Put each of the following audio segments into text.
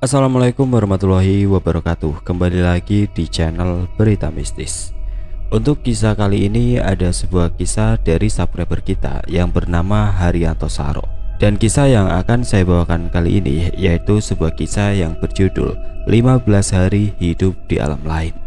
Assalamualaikum warahmatullahi wabarakatuh. Kembali lagi di channel Berita Mistis. Untuk kisah kali ini ada sebuah kisah dari subscriber kita yang bernama Haryanto Saro. Dan kisah yang akan saya bawakan kali ini yaitu sebuah kisah yang berjudul 15 hari hidup di alam lain.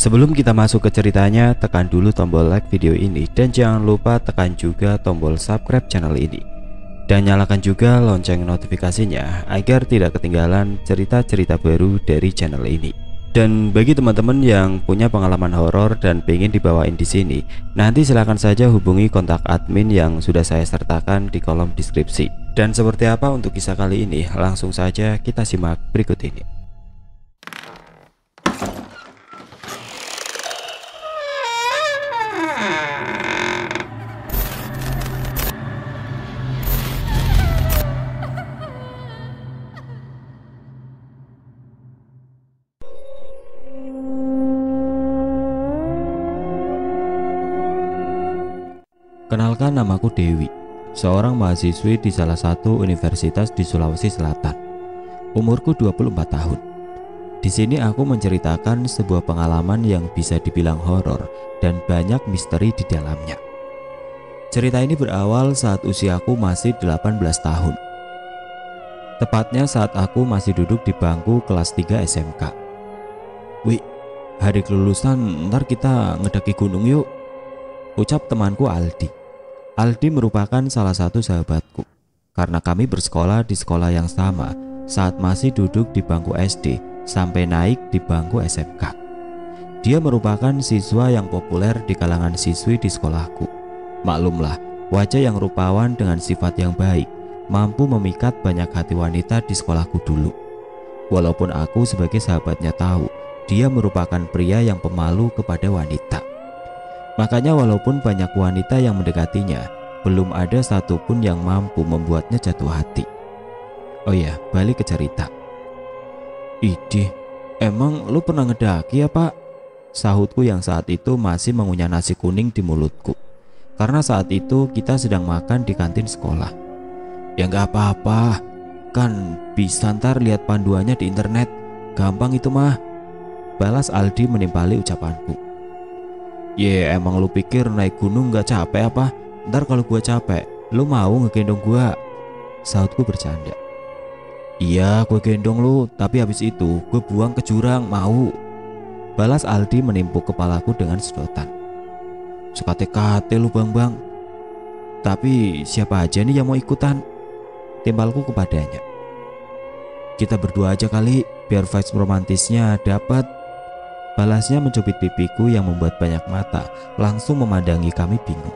Sebelum kita masuk ke ceritanya, tekan dulu tombol like video ini dan jangan lupa tekan juga tombol subscribe channel ini. Dan nyalakan juga lonceng notifikasinya agar tidak ketinggalan cerita-cerita baru dari channel ini. Dan bagi teman-teman yang punya pengalaman horor dan pengen dibawain di sini, nanti silahkan saja hubungi kontak admin yang sudah saya sertakan di kolom deskripsi. Dan seperti apa untuk kisah kali ini, langsung saja kita simak berikut ini. Kenalkan, namaku Dewi, seorang mahasiswi di salah satu universitas di Sulawesi Selatan. Umurku 24 tahun. Di sini aku menceritakan sebuah pengalaman yang bisa dibilang horor dan banyak misteri di dalamnya. Cerita ini berawal saat usiaku masih 18 tahun. Tepatnya saat aku masih duduk di bangku kelas 3 SMK. "Wih, hari kelulusan ntar kita ngedaki gunung yuk," ucap temanku Aldi. Aldi merupakan salah satu sahabatku karena kami bersekolah di sekolah yang sama saat masih duduk di bangku SD sampai naik di bangku SMK. Dia merupakan siswa yang populer di kalangan siswi di sekolahku. Maklumlah, wajah yang rupawan dengan sifat yang baik mampu memikat banyak hati wanita di sekolahku dulu. Walaupun aku sebagai sahabatnya tahu dia merupakan pria yang pemalu kepada wanita. Makanya walaupun banyak wanita yang mendekatinya, belum ada satupun yang mampu membuatnya jatuh hati. Oh ya, balik ke cerita. "Idih, emang lu pernah ngedaki ya pak?" Sahutku yang saat itu masih mengunyah nasi kuning di mulutku. Karena saat itu kita sedang makan di kantin sekolah. "Ya nggak apa-apa, kan bisa ntar lihat panduannya di internet. Gampang itu mah," balas Aldi menimpali ucapanku. "Ya emang lu pikir naik gunung gak capek apa? Ntar kalau gua capek, lu mau ngegendong gua?" Sahutku bercanda. "Iya gue gendong lu, tapi habis itu gue buang ke jurang, mau?" balas Aldi menimpuk kepalaku dengan sedotan. "Sekate-kate lu bang. Tapi siapa aja nih yang mau ikutan?" timbalku kepadanya. "Kita berdua aja kali, biar vibes romantisnya dapat," balasnya mencubit pipiku yang membuat banyak mata langsung memandangi kami bingung.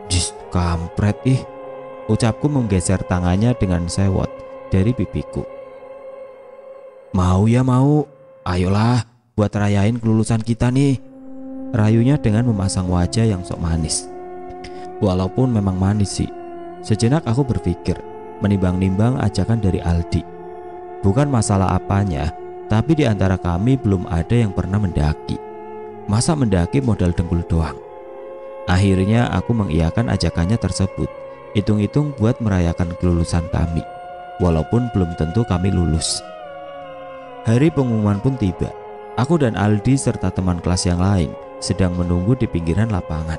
"Jis, kampret ih," ucapku menggeser tangannya dengan sewot dari pipiku. "Mau ya mau, ayolah buat rayain kelulusan kita nih," rayunya dengan memasang wajah yang sok manis. Walaupun memang manis sih, sejenak aku berpikir, menimbang-nimbang ajakan dari Aldi. Bukan masalah apanya, tapi di antara kami belum ada yang pernah mendaki. Masa mendaki modal dengkul doang? Akhirnya aku mengiyakan ajakannya tersebut, hitung-hitung buat merayakan kelulusan kami, walaupun belum tentu kami lulus. Hari pengumuman pun tiba. Aku dan Aldi serta teman kelas yang lain sedang menunggu di pinggiran lapangan.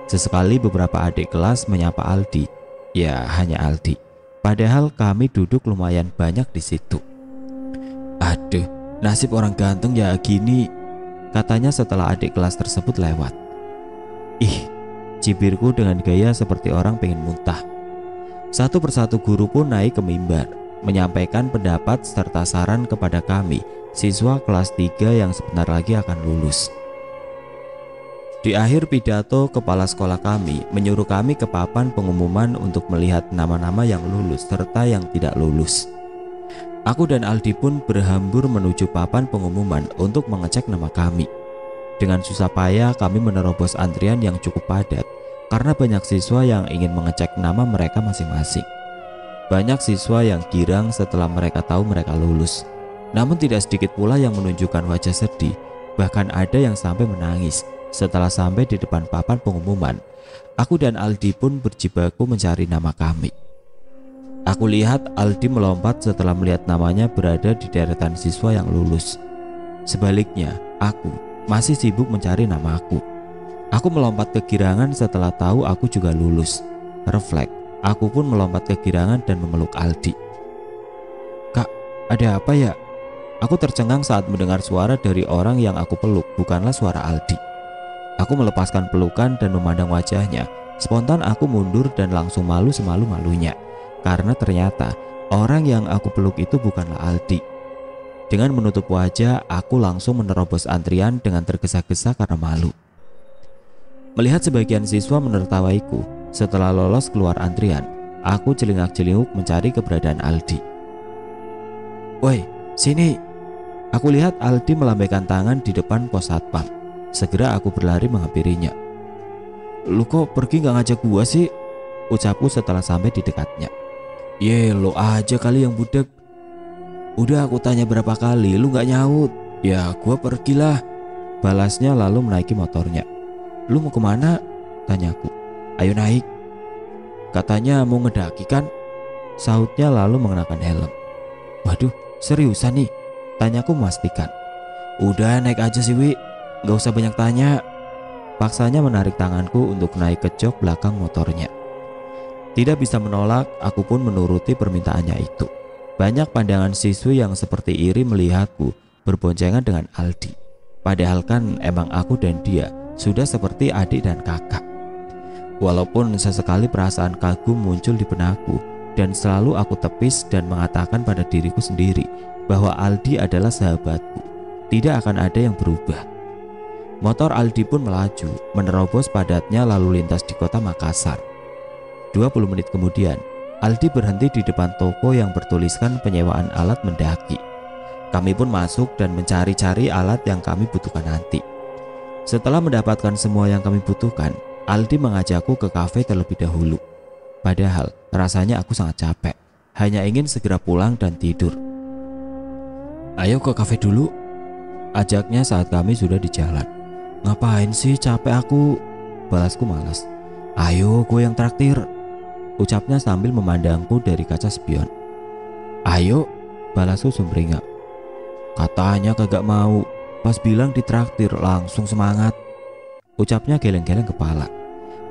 Sesekali beberapa adik kelas menyapa Aldi. Ya, hanya Aldi. Padahal kami duduk lumayan banyak di situ. "Aduh, nasib orang ganteng ya gini," katanya setelah adik kelas tersebut lewat. "Ih," cibirku dengan gaya seperti orang pengen muntah. Satu persatu guru pun naik ke mimbar, menyampaikan pendapat serta saran kepada kami, siswa kelas 3 yang sebentar lagi akan lulus. Di akhir pidato, kepala sekolah kami menyuruh kami ke papan pengumuman untuk melihat nama-nama yang lulus serta yang tidak lulus. Aku dan Aldi pun berhambur menuju papan pengumuman untuk mengecek nama kami. Dengan susah payah kami menerobos antrian yang cukup padat karena banyak siswa yang ingin mengecek nama mereka masing-masing. Banyak siswa yang girang setelah mereka tahu mereka lulus. Namun tidak sedikit pula yang menunjukkan wajah sedih, bahkan ada yang sampai menangis setelah sampai di depan papan pengumuman. Aku dan Aldi pun berjibaku mencari nama kami. Aku lihat Aldi melompat setelah melihat namanya berada di deretan siswa yang lulus. Sebaliknya, aku masih sibuk mencari namaku. Aku melompat kegirangan setelah tahu aku juga lulus. Refleks, aku pun melompat kegirangan dan memeluk Aldi. "Kak, ada apa ya?" Aku tercengang saat mendengar suara dari orang yang aku peluk, bukanlah suara Aldi. Aku melepaskan pelukan dan memandang wajahnya. Spontan aku mundur dan langsung malu semalu-malunya, karena ternyata orang yang aku peluk itu bukanlah Aldi. Dengan menutup wajah, aku langsung menerobos antrian dengan tergesa-gesa karena malu. Melihat sebagian siswa menertawaiku, setelah lolos keluar antrian, aku celingak-celinguk mencari keberadaan Aldi. "Woi, sini!" Aku lihat Aldi melambaikan tangan di depan pos satpam. Segera aku berlari menghampirinya. "Lu kok pergi gak ngajak gua sih?" ucapku setelah sampai di dekatnya. "Ye, lo aja kali yang budek. Udah aku tanya berapa kali, lu gak nyaut. Ya gua pergilah," balasnya lalu menaiki motornya. "Lu mau kemana?" tanyaku. "Ayo naik." "Katanya mau ngedaki kan?" sahutnya lalu mengenakan helm. "Waduh, seriusan nih?" tanyaku memastikan. "Udah naik aja sih Wi, gak usah banyak tanya." Paksanya menarik tanganku untuk naik ke jok belakang motornya. Tidak bisa menolak, aku pun menuruti permintaannya itu. Banyak pandangan siswi yang seperti iri melihatku berboncengan dengan Aldi. Padahal kan emang aku dan dia sudah seperti adik dan kakak. Walaupun sesekali perasaan kagum muncul di benakku, dan selalu aku tepis dan mengatakan pada diriku sendiri bahwa Aldi adalah sahabatku, tidak akan ada yang berubah. Motor Aldi pun melaju, menerobos padatnya lalu lintas di kota Makassar. 20 menit kemudian, Aldi berhenti di depan toko yang bertuliskan penyewaan alat mendaki. Kami pun masuk dan mencari-cari alat yang kami butuhkan nanti. Setelah mendapatkan semua yang kami butuhkan, Aldi mengajakku ke kafe terlebih dahulu. Padahal rasanya aku sangat capek, hanya ingin segera pulang dan tidur. "Ayo ke kafe dulu," ajaknya saat kami sudah di jalan. "Ngapain sih, capek aku," balasku malas. "Ayo, gue yang traktir," ucapnya sambil memandangku dari kaca spion. "Ayo," balasku sumringah. "Katanya kagak mau, pas bilang ditraktir langsung semangat," ucapnya geleng-geleng kepala.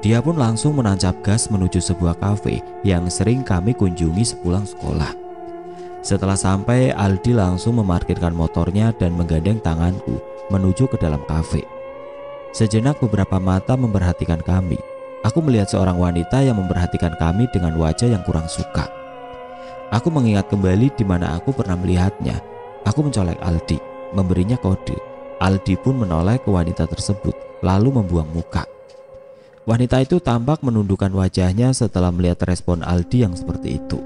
Dia pun langsung menancap gas menuju sebuah kafe yang sering kami kunjungi sepulang sekolah. Setelah sampai, Aldi langsung memarkirkan motornya dan menggandeng tanganku menuju ke dalam kafe. Sejenak beberapa mata memperhatikan kami. Aku melihat seorang wanita yang memperhatikan kami dengan wajah yang kurang suka. Aku mengingat kembali di mana aku pernah melihatnya. Aku mencolek Aldi, memberinya kode. Aldi pun menoleh ke wanita tersebut, lalu membuang muka. Wanita itu tampak menundukkan wajahnya setelah melihat respon Aldi yang seperti itu.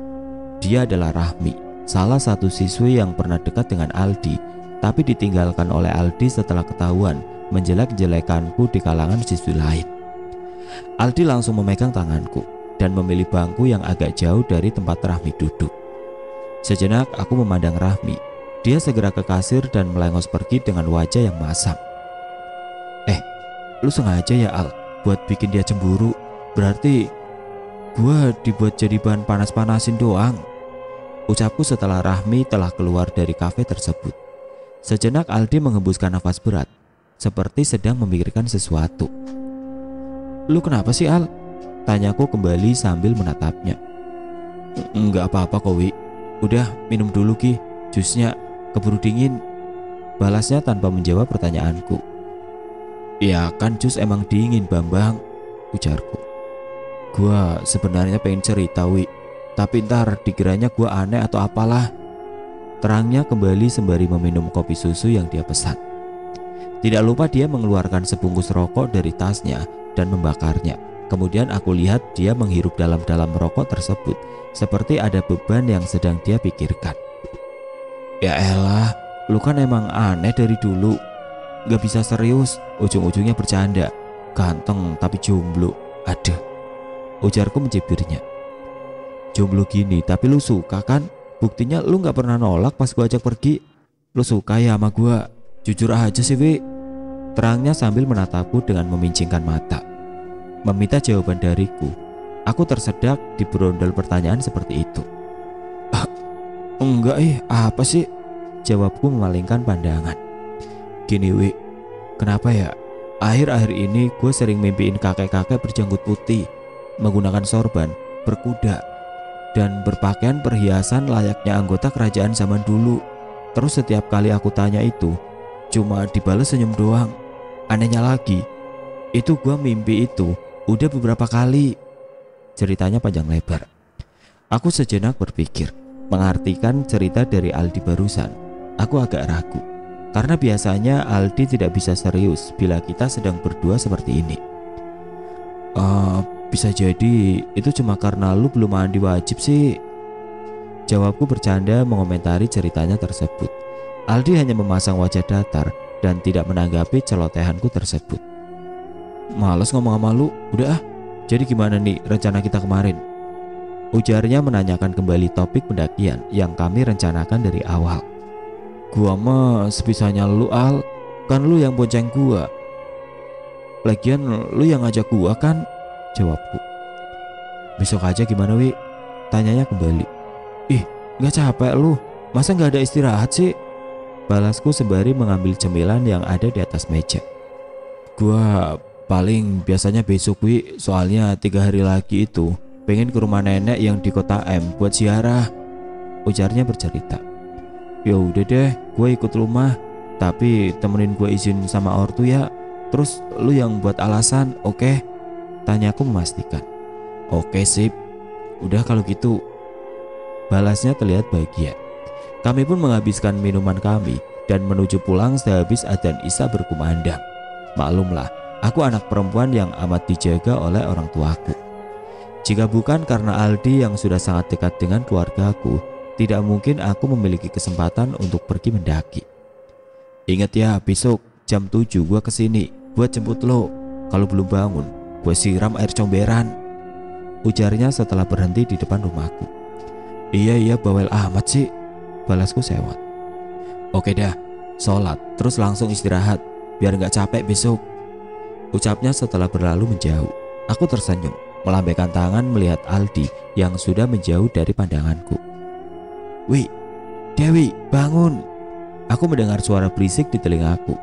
Dia adalah Rahmi, salah satu siswi yang pernah dekat dengan Aldi, tapi ditinggalkan oleh Aldi setelah ketahuan menjelek-jelekanku di kalangan siswi lain. Aldi langsung memegang tanganku dan memilih bangku yang agak jauh dari tempat Rahmi duduk. Sejenak aku memandang Rahmi. Dia segera ke kasir dan melengos pergi dengan wajah yang masam. Lu sengaja ya Al buat bikin dia cemburu? Berarti gua dibuat jadi bahan panas-panasin doang," ucapku setelah Rahmi telah keluar dari kafe tersebut. Sejenak Aldi menghembuskan nafas berat, seperti sedang memikirkan sesuatu. "Lu kenapa sih Al?" tanyaku kembali sambil menatapnya. "Enggak apa-apa kok Wi, udah minum dulu Ki, jusnya keburu dingin," balasnya tanpa menjawab pertanyaanku. "Ya kan jus emang dingin Bambang," ujarku. "Gua sebenarnya pengen cerita Wi, tapi ntar dikiranya gua aneh atau apalah," terangnya kembali sembari meminum kopi susu yang dia pesan. Tidak lupa dia mengeluarkan sebungkus rokok dari tasnya dan membakarnya. Kemudian aku lihat dia menghirup dalam-dalam rokok tersebut, seperti ada beban yang sedang dia pikirkan. "Ya elah, lu kan emang aneh dari dulu. Gak bisa serius, ujung-ujungnya bercanda. Ganteng tapi jomblo, aduh," ujarku mencibirnya. "Jomblo gini tapi lu suka kan? Buktinya lu gak pernah nolak pas gua ajak pergi. Lu suka ya sama gua? Jujur aja sih Wi," terangnya sambil menatapku dengan memincingkan mata. Meminta jawaban dariku. Aku tersedak di berondol pertanyaan seperti itu. Enggak apa sih? Jawabku memalingkan pandangan. Gini Wi, kenapa ya? Akhir-akhir ini gue sering mimpiin kakek-kakek berjanggut putih, menggunakan sorban, berkuda, dan berpakaian perhiasan layaknya anggota kerajaan zaman dulu. Terus setiap kali aku tanya itu, cuma dibalas senyum doang. Anehnya lagi, itu gue mimpi itu udah beberapa kali. Ceritanya panjang lebar. Aku sejenak berpikir, mengartikan cerita dari Aldi barusan. Aku agak ragu, karena biasanya Aldi tidak bisa serius bila kita sedang berdua seperti ini. Bisa jadi itu cuma karena lu belum mandi wajib sih. Jawabku bercanda mengomentari ceritanya tersebut. Aldi hanya memasang wajah datar dan tidak menanggapi celotehanku tersebut. Males ngomong sama lu, udah ah. Jadi gimana nih rencana kita kemarin? Ujarnya menanyakan kembali topik pendakian yang kami rencanakan dari awal. Gua mah sebisanya lu Al, kan lu yang bonceng gua. Lagian lu yang ngajak gua kan? Jawabku. Besok aja gimana Wi? Tanyanya kembali. Ih, gak capek lu? Masa gak ada istirahat sih? Balasku sembari mengambil cemilan yang ada di atas meja. Gua paling biasanya besok Wi, soalnya 3 hari lagi itu pengen ke rumah nenek yang di kota M buat ziarah. Ujarnya bercerita. Ya udah deh, gue ikut rumah, tapi temenin gue izin sama ortu ya. Terus lu yang buat alasan, oke? Tanyaku memastikan. Oke sip, udah kalau gitu. Balasnya terlihat bahagia. Kami pun menghabiskan minuman kami dan menuju pulang sehabis adzan Isya berkumandang. Maklumlah, aku anak perempuan yang amat dijaga oleh orang tuaku. Jika bukan karena Aldi yang sudah sangat dekat dengan keluargaku, tidak mungkin aku memiliki kesempatan untuk pergi mendaki. Ingat ya, besok jam 7 gue kesini buat jemput lo. Kalau belum bangun, gue siram air comberan. Ujarnya setelah berhenti di depan rumahku. Iya bawel amat sih, balasku sewot. Oke dah, sholat terus langsung istirahat biar gak capek besok. Ucapnya setelah berlalu menjauh. Aku tersenyum, melambaikan tangan melihat Aldi yang sudah menjauh dari pandanganku. Wi, Dewi, bangun. Aku mendengar suara berisik di telingaku.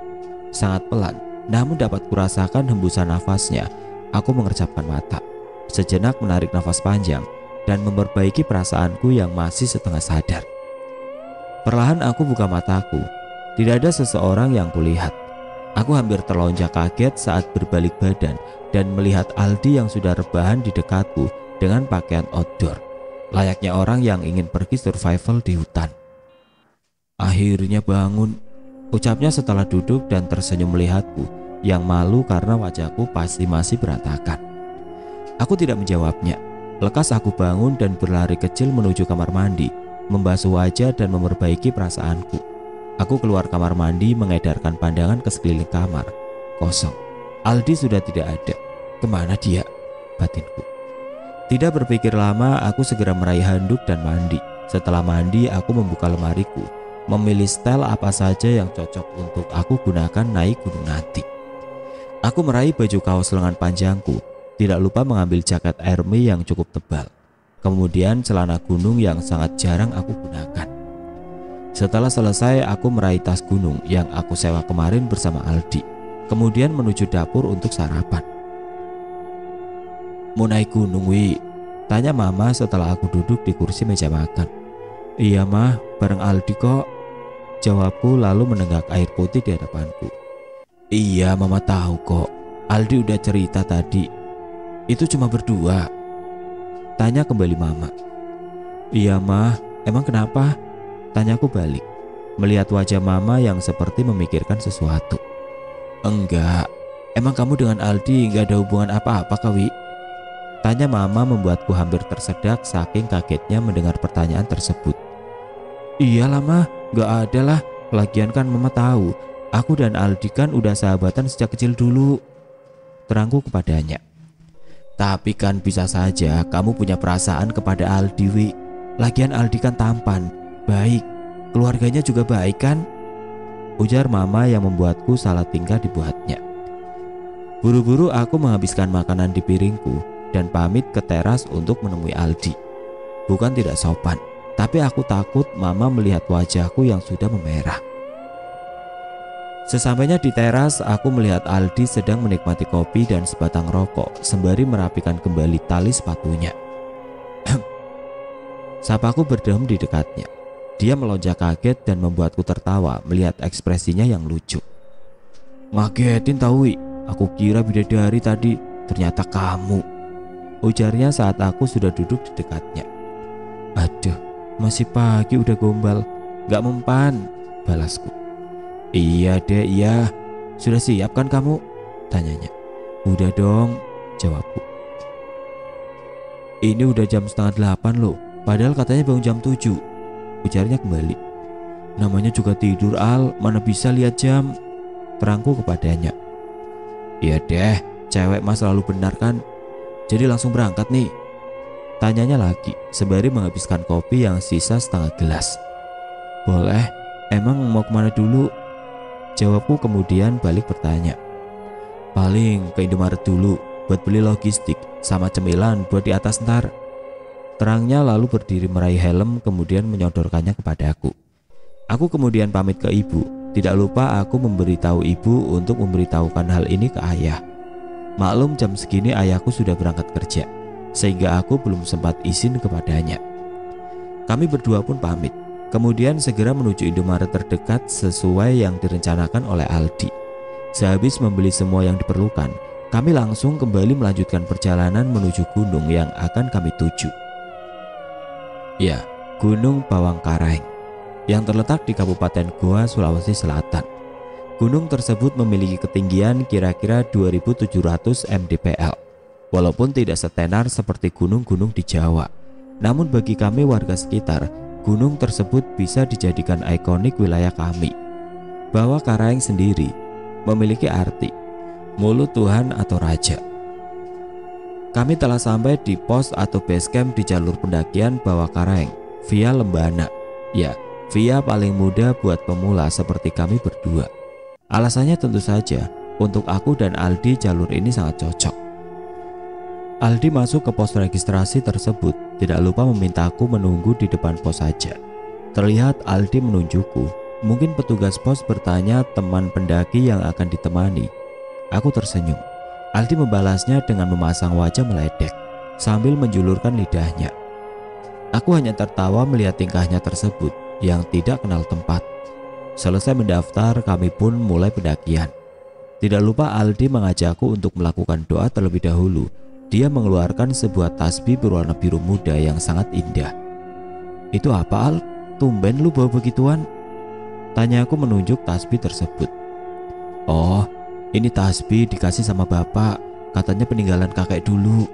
Sangat pelan, namun dapat kurasakan hembusan nafasnya. Aku mengercapkan mata, sejenak menarik nafas panjang dan memperbaiki perasaanku yang masih setengah sadar. Perlahan aku buka mataku. Tidak ada seseorang yang kulihat. Aku hampir terlonjak kaget saat berbalik badan dan melihat Aldi yang sudah rebahan di dekatku dengan pakaian outdoor, layaknya orang yang ingin pergi survival di hutan. Akhirnya bangun, ucapnya setelah duduk dan tersenyum melihatku yang malu karena wajahku pasti masih berantakan. Aku tidak menjawabnya. Lekas aku bangun dan berlari kecil menuju kamar mandi, membasuh wajah dan memperbaiki perasaanku. Aku keluar kamar mandi mengedarkan pandangan ke sekeliling kamar. Kosong. Aldi sudah tidak ada. Kemana dia? Batinku. Tidak berpikir lama, aku segera meraih handuk dan mandi. Setelah mandi, aku membuka lemariku, memilih setel apa saja yang cocok untuk aku gunakan naik gunung nanti. Aku meraih baju kaos lengan panjangku, tidak lupa mengambil jaket army yang cukup tebal. Kemudian celana gunung yang sangat jarang aku gunakan. Setelah selesai, aku meraih tas gunung yang aku sewa kemarin bersama Aldi. Kemudian menuju dapur untuk sarapan. Mau naik gunung Wi? Tanya mama setelah aku duduk di kursi meja makan. Iya mah, bareng Aldi kok, jawabku lalu menenggak air putih di hadapanku. Iya mama tahu kok, Aldi udah cerita tadi. Itu cuma berdua. Tanya kembali mama. Iya mah, emang kenapa? Tanyaku balik, melihat wajah mama yang seperti memikirkan sesuatu. Enggak, emang kamu dengan Aldi gak ada hubungan apa-apa Kawi? Tanya mama membuatku hampir tersedak saking kagetnya mendengar pertanyaan tersebut. Iyalah mah, gak ada lah. Lagian kan mama tahu, aku dan Aldi kan udah sahabatan sejak kecil dulu, terangku kepadanya. Tapi kan bisa saja kamu punya perasaan kepada Aldi Wi. Lagian Aldi kan tampan, baik, keluarganya juga baik kan? Ujar mama yang membuatku salah tingkah dibuatnya. Buru-buru aku menghabiskan makanan di piringku dan pamit ke teras untuk menemui Aldi. Bukan tidak sopan, Tapi aku takut mama melihat wajahku yang sudah memerah. Sesampainya di teras, aku melihat Aldi sedang menikmati kopi dan sebatang rokok sembari merapikan kembali tali sepatunya. Sapaku berdeham di dekatnya. Dia melonjak kaget dan membuatku tertawa melihat ekspresinya yang lucu. "Ngagetin tau Wi, aku kira bidadari tadi, ternyata kamu," ujarnya saat aku sudah duduk di dekatnya. "Aduh, masih pagi udah gombal, gak mempan," balasku. "Iya deh, iya. Sudah siap kan kamu?" tanyanya. "Udah dong," jawabku. "Ini udah jam 7:30 loh, padahal katanya bangun jam 7, ujarnya kembali. "Namanya juga tidur Al, mana bisa lihat jam," terangku kepadanya. "Iya deh, cewek mas selalu benar kan. Jadi langsung berangkat nih?" tanyanya lagi sembari menghabiskan kopi yang sisa setengah gelas. "Boleh, emang mau kemana dulu?" jawabku kemudian balik bertanya. "Paling ke Indomaret dulu buat beli logistik sama cemilan buat di atas ntar," terangnya lalu berdiri meraih helm kemudian menyodorkannya kepadaku. Aku kemudian pamit ke ibu. Tidak lupa aku memberitahu ibu untuk memberitahukan hal ini ke ayah. Maklum jam segini ayahku sudah berangkat kerja, sehingga aku belum sempat izin kepadanya. Kami berdua pun pamit, kemudian segera menuju Indomaret terdekat sesuai yang direncanakan oleh Aldi. Sehabis membeli semua yang diperlukan, kami langsung kembali melanjutkan perjalanan menuju gunung yang akan kami tuju. Ya, Gunung Bawangkaraeng yang terletak di Kabupaten Goa, Sulawesi Selatan. Gunung tersebut memiliki ketinggian kira-kira 2700 mdpl. Walaupun tidak setenar seperti gunung-gunung di Jawa, namun bagi kami warga sekitar, gunung tersebut bisa dijadikan ikonik wilayah kami. Bawangkaraeng sendiri memiliki arti mulut Tuhan atau Raja. Kami telah sampai di pos atau base camp di jalur pendakian Bawangkaraeng via Lembana. Ya, via paling mudah buat pemula seperti kami berdua. Alasannya tentu saja, untuk aku dan Aldi jalur ini sangat cocok. Aldi masuk ke pos registrasi tersebut, tidak lupa memintaku menunggu di depan pos saja. Terlihat Aldi menunjukku, mungkin petugas pos bertanya teman pendaki yang akan ditemani. Aku tersenyum. Aldi membalasnya dengan memasang wajah meledek, sambil menjulurkan lidahnya. Aku hanya tertawa melihat tingkahnya tersebut yang tidak kenal tempat. Selesai mendaftar, kami pun mulai pendakian. Tidak lupa Aldi mengajakku untuk melakukan doa terlebih dahulu. Dia mengeluarkan sebuah tasbih berwarna biru muda yang sangat indah. "Itu apa Al? Tumben lu bawa begituan?" tanya aku menunjuk tasbih tersebut. "Oh, ini tasbih dikasih sama bapak, katanya peninggalan kakek dulu,"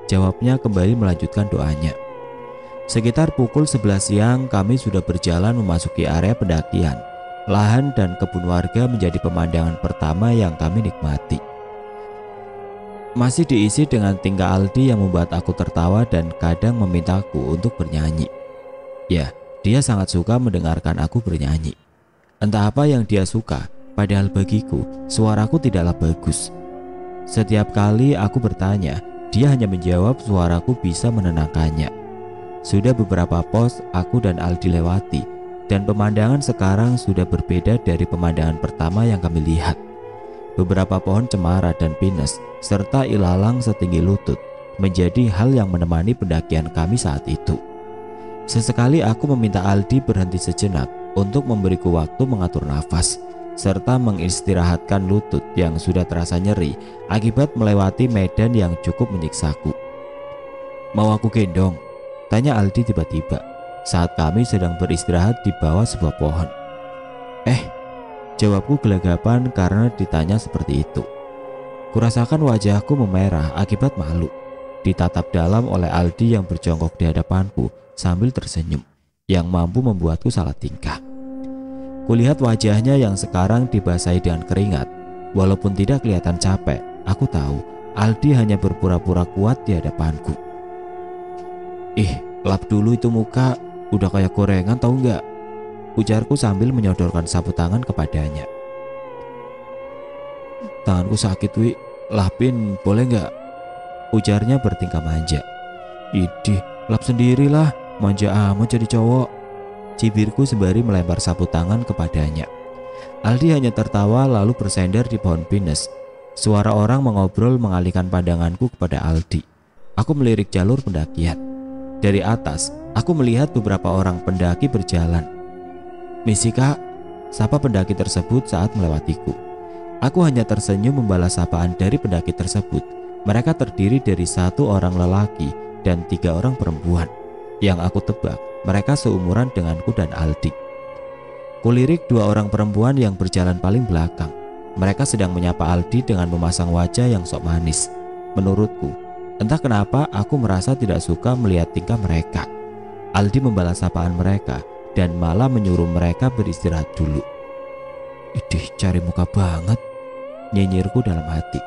jawabnya kembali melanjutkan doanya. Sekitar pukul 11 siang kami sudah berjalan memasuki area pendakian. Lahan dan kebun warga menjadi pemandangan pertama yang kami nikmati. Masih diisi dengan tingkah Aldi yang membuat aku tertawa dan kadang memintaku untuk bernyanyi. Ya, dia sangat suka mendengarkan aku bernyanyi. Entah apa yang dia suka, padahal bagiku suaraku tidaklah bagus. Setiap kali aku bertanya, dia hanya menjawab suaraku bisa menenangkannya. Sudah beberapa pos aku dan Aldi lewati, dan pemandangan sekarang sudah berbeda dari pemandangan pertama yang kami lihat. Beberapa pohon cemara dan pinus serta ilalang setinggi lutut menjadi hal yang menemani pendakian kami saat itu. Sesekali aku meminta Aldi berhenti sejenak untuk memberiku waktu mengatur nafas serta mengistirahatkan lutut yang sudah terasa nyeri akibat melewati medan yang cukup menyiksaku. "Mau aku gendong?" tanya Aldi tiba-tiba saat kami sedang beristirahat di bawah sebuah pohon. Jawabku gelagapan karena ditanya seperti itu. Kurasakan wajahku memerah akibat malu. Ditatap dalam oleh Aldi yang berjongkok di hadapanku sambil tersenyum, yang mampu membuatku salah tingkah. Kulihat wajahnya yang sekarang dibasahi dengan keringat. Walaupun tidak kelihatan capek, aku tahu Aldi hanya berpura-pura kuat di hadapanku. Lap dulu itu muka, udah kayak gorengan tahu nggak?" ujarku sambil menyodorkan sapu tangan kepadanya. "Tanganku sakit Wi, lapin boleh nggak?" ujarnya bertingkah manja. "Idih, lap sendirilah, manja amat jadi cowok, cibirku sembari melempar sapu tangan kepadanya. Aldi hanya tertawa lalu bersender di pohon pinus. Suara orang mengobrol mengalihkan pandanganku kepada Aldi. Aku melirik jalur pendakian. Dari atas, aku melihat beberapa orang pendaki berjalan. "Misi kak," sapa pendaki tersebut saat melewatiku. Aku hanya tersenyum membalas sapaan dari pendaki tersebut. Mereka terdiri dari 1 orang lelaki dan 3 orang perempuan. Yang aku tebak, mereka seumuran denganku dan Aldi. Kulirik 2 orang perempuan yang berjalan paling belakang. Mereka sedang menyapa Aldi dengan memasang wajah yang sok manis. Menurutku, entah kenapa aku merasa tidak suka melihat tingkah mereka. Aldi membalas sapaan mereka dan malah menyuruh mereka beristirahat dulu. "Idih, cari muka banget," nyinyirku dalam hati.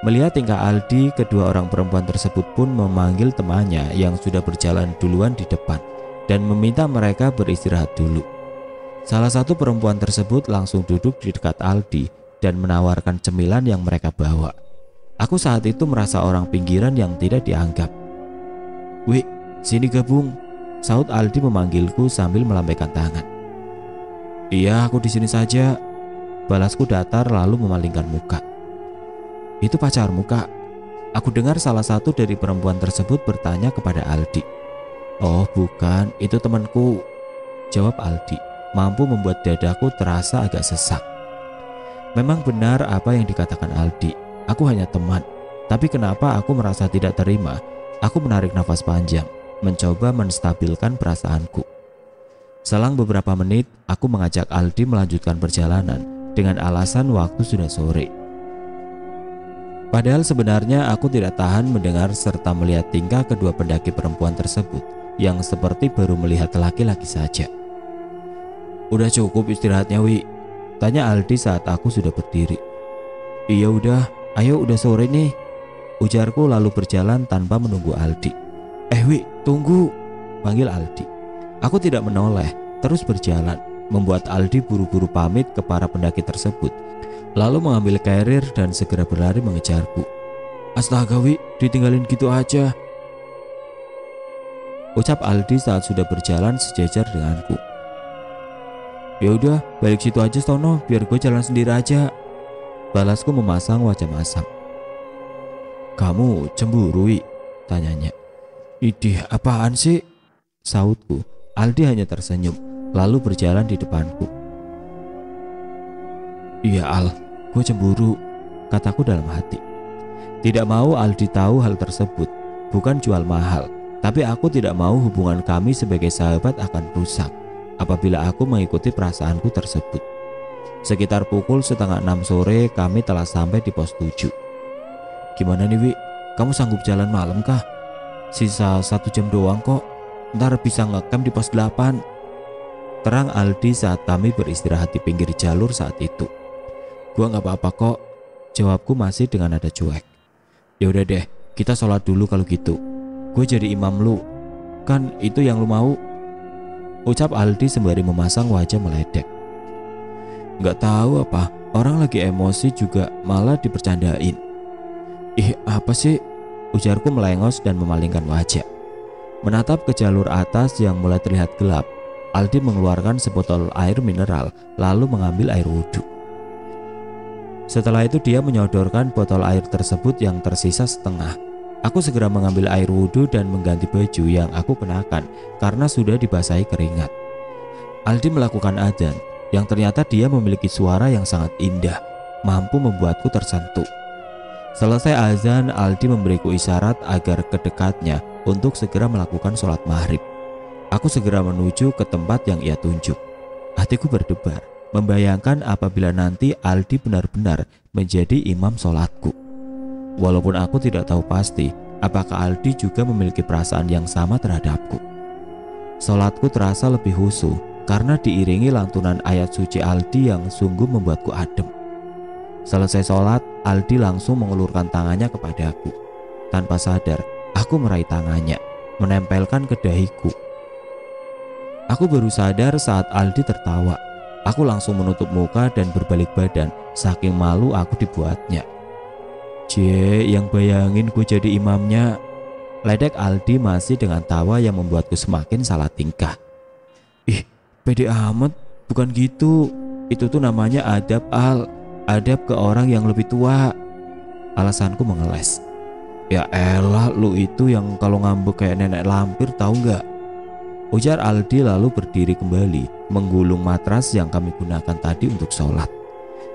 Melihat tingkah Aldi, kedua orang perempuan tersebut pun memanggil temannya yang sudah berjalan duluan di depan dan meminta mereka beristirahat dulu. Salah satu perempuan tersebut langsung duduk di dekat Aldi dan menawarkan cemilan yang mereka bawa. Aku saat itu merasa orang pinggiran yang tidak dianggap. "Wih, sini gabung," saut Aldi memanggilku sambil melambaikan tangan. "Iya, aku di sini saja," balasku datar lalu memalingkan muka. "Itu pacarmu kak?" Aku dengar salah satu dari perempuan tersebut bertanya kepada Aldi. "Oh bukan, itu temanku," jawab Aldi, mampu membuat dadaku terasa agak sesak. Memang benar apa yang dikatakan Aldi, aku hanya teman. Tapi kenapa aku merasa tidak terima? Aku menarik nafas panjang, mencoba menstabilkan perasaanku. Selang beberapa menit, aku mengajak Aldi melanjutkan perjalanan dengan alasan waktu sudah sore. Padahal sebenarnya aku tidak tahan mendengar serta melihat tingkah kedua pendaki perempuan tersebut yang seperti baru melihat laki-laki saja. "Udah cukup istirahatnya, Wi?" tanya Aldi saat aku sudah berdiri. "Iya udah, ayo udah sore nih," ujarku lalu berjalan tanpa menunggu Aldi. Wi, tunggu," panggil Aldi. Aku tidak menoleh, terus berjalan, membuat Aldi buru-buru pamit ke para pendaki tersebut, lalu mengambil carrier dan segera berlari mengejarku. "Astaga Wi, ditinggalin gitu aja," ucap Aldi saat sudah berjalan sejajar denganku. "Ya udah, balik situ aja sono, biar gue jalan sendiri aja," balasku memasang wajah masam. "Kamu cemburu Wi?" tanyanya. "Idih, apaan sih?" sautku. Aldi hanya tersenyum, lalu berjalan di depanku. "Iya Al, gue cemburu," kataku dalam hati. Tidak mau Aldi tahu hal tersebut. Bukan jual mahal, tapi aku tidak mau hubungan kami sebagai sahabat akan rusak apabila aku mengikuti perasaanku tersebut. Sekitar pukul 5:30 sore kami telah sampai di pos 7. "Gimana nih Wi, kamu sanggup jalan malam kah? Sisa 1 jam doang kok, ntar bisa ngecamp di pos 8. Terang Aldi saat kami beristirahat di pinggir jalur saat itu. "Gua nggak apa-apa kok," jawabku masih dengan nada cuek. "Ya udah deh, kita sholat dulu kalau gitu. Gue jadi imam lu, kan itu yang lu mau?" ucap Aldi sembari memasang wajah meledek. Nggak tahu apa, orang lagi emosi juga malah dipercandain. "Ih, apa sih?" ujarku melengos dan memalingkan wajah. Menatap ke jalur atas yang mulai terlihat gelap, Aldi mengeluarkan sebotol air mineral lalu mengambil air wudhu. Setelah itu dia menyodorkan botol air tersebut yang tersisa setengah. Aku segera mengambil air wudhu dan mengganti baju yang aku kenakan karena sudah dibasahi keringat. Aldi melakukan adzan yang ternyata dia memiliki suara yang sangat indah, mampu membuatku tersentuh. Selesai azan, Aldi memberiku isyarat agar ke dekatnya untuk segera melakukan sholat maghrib. Aku segera menuju ke tempat yang ia tunjuk. Hatiku berdebar, membayangkan apabila nanti Aldi benar-benar menjadi imam sholatku. Walaupun aku tidak tahu pasti apakah Aldi juga memiliki perasaan yang sama terhadapku. Sholatku terasa lebih khusyuk karena diiringi lantunan ayat suci Aldi yang sungguh membuatku adem. Selesai sholat, Aldi langsung mengulurkan tangannya kepadaku. Tanpa sadar, aku meraih tangannya, menempelkan ke dahiku. Aku baru sadar saat Aldi tertawa. Aku langsung menutup muka dan berbalik badan, saking malu aku dibuatnya. "Cie, yang bayangin ku jadi imamnya," Ledek Aldi masih dengan tawa yang membuatku semakin salah tingkah. Ih, pede amat, bukan gitu. Itu tuh namanya adab, Al. Adab ke orang yang lebih tua. Alasanku mengeles. Ya elah, lu itu yang kalau ngambek kayak nenek lampir, tahu nggak? Ujar Aldi lalu berdiri kembali, menggulung matras yang kami gunakan tadi untuk sholat.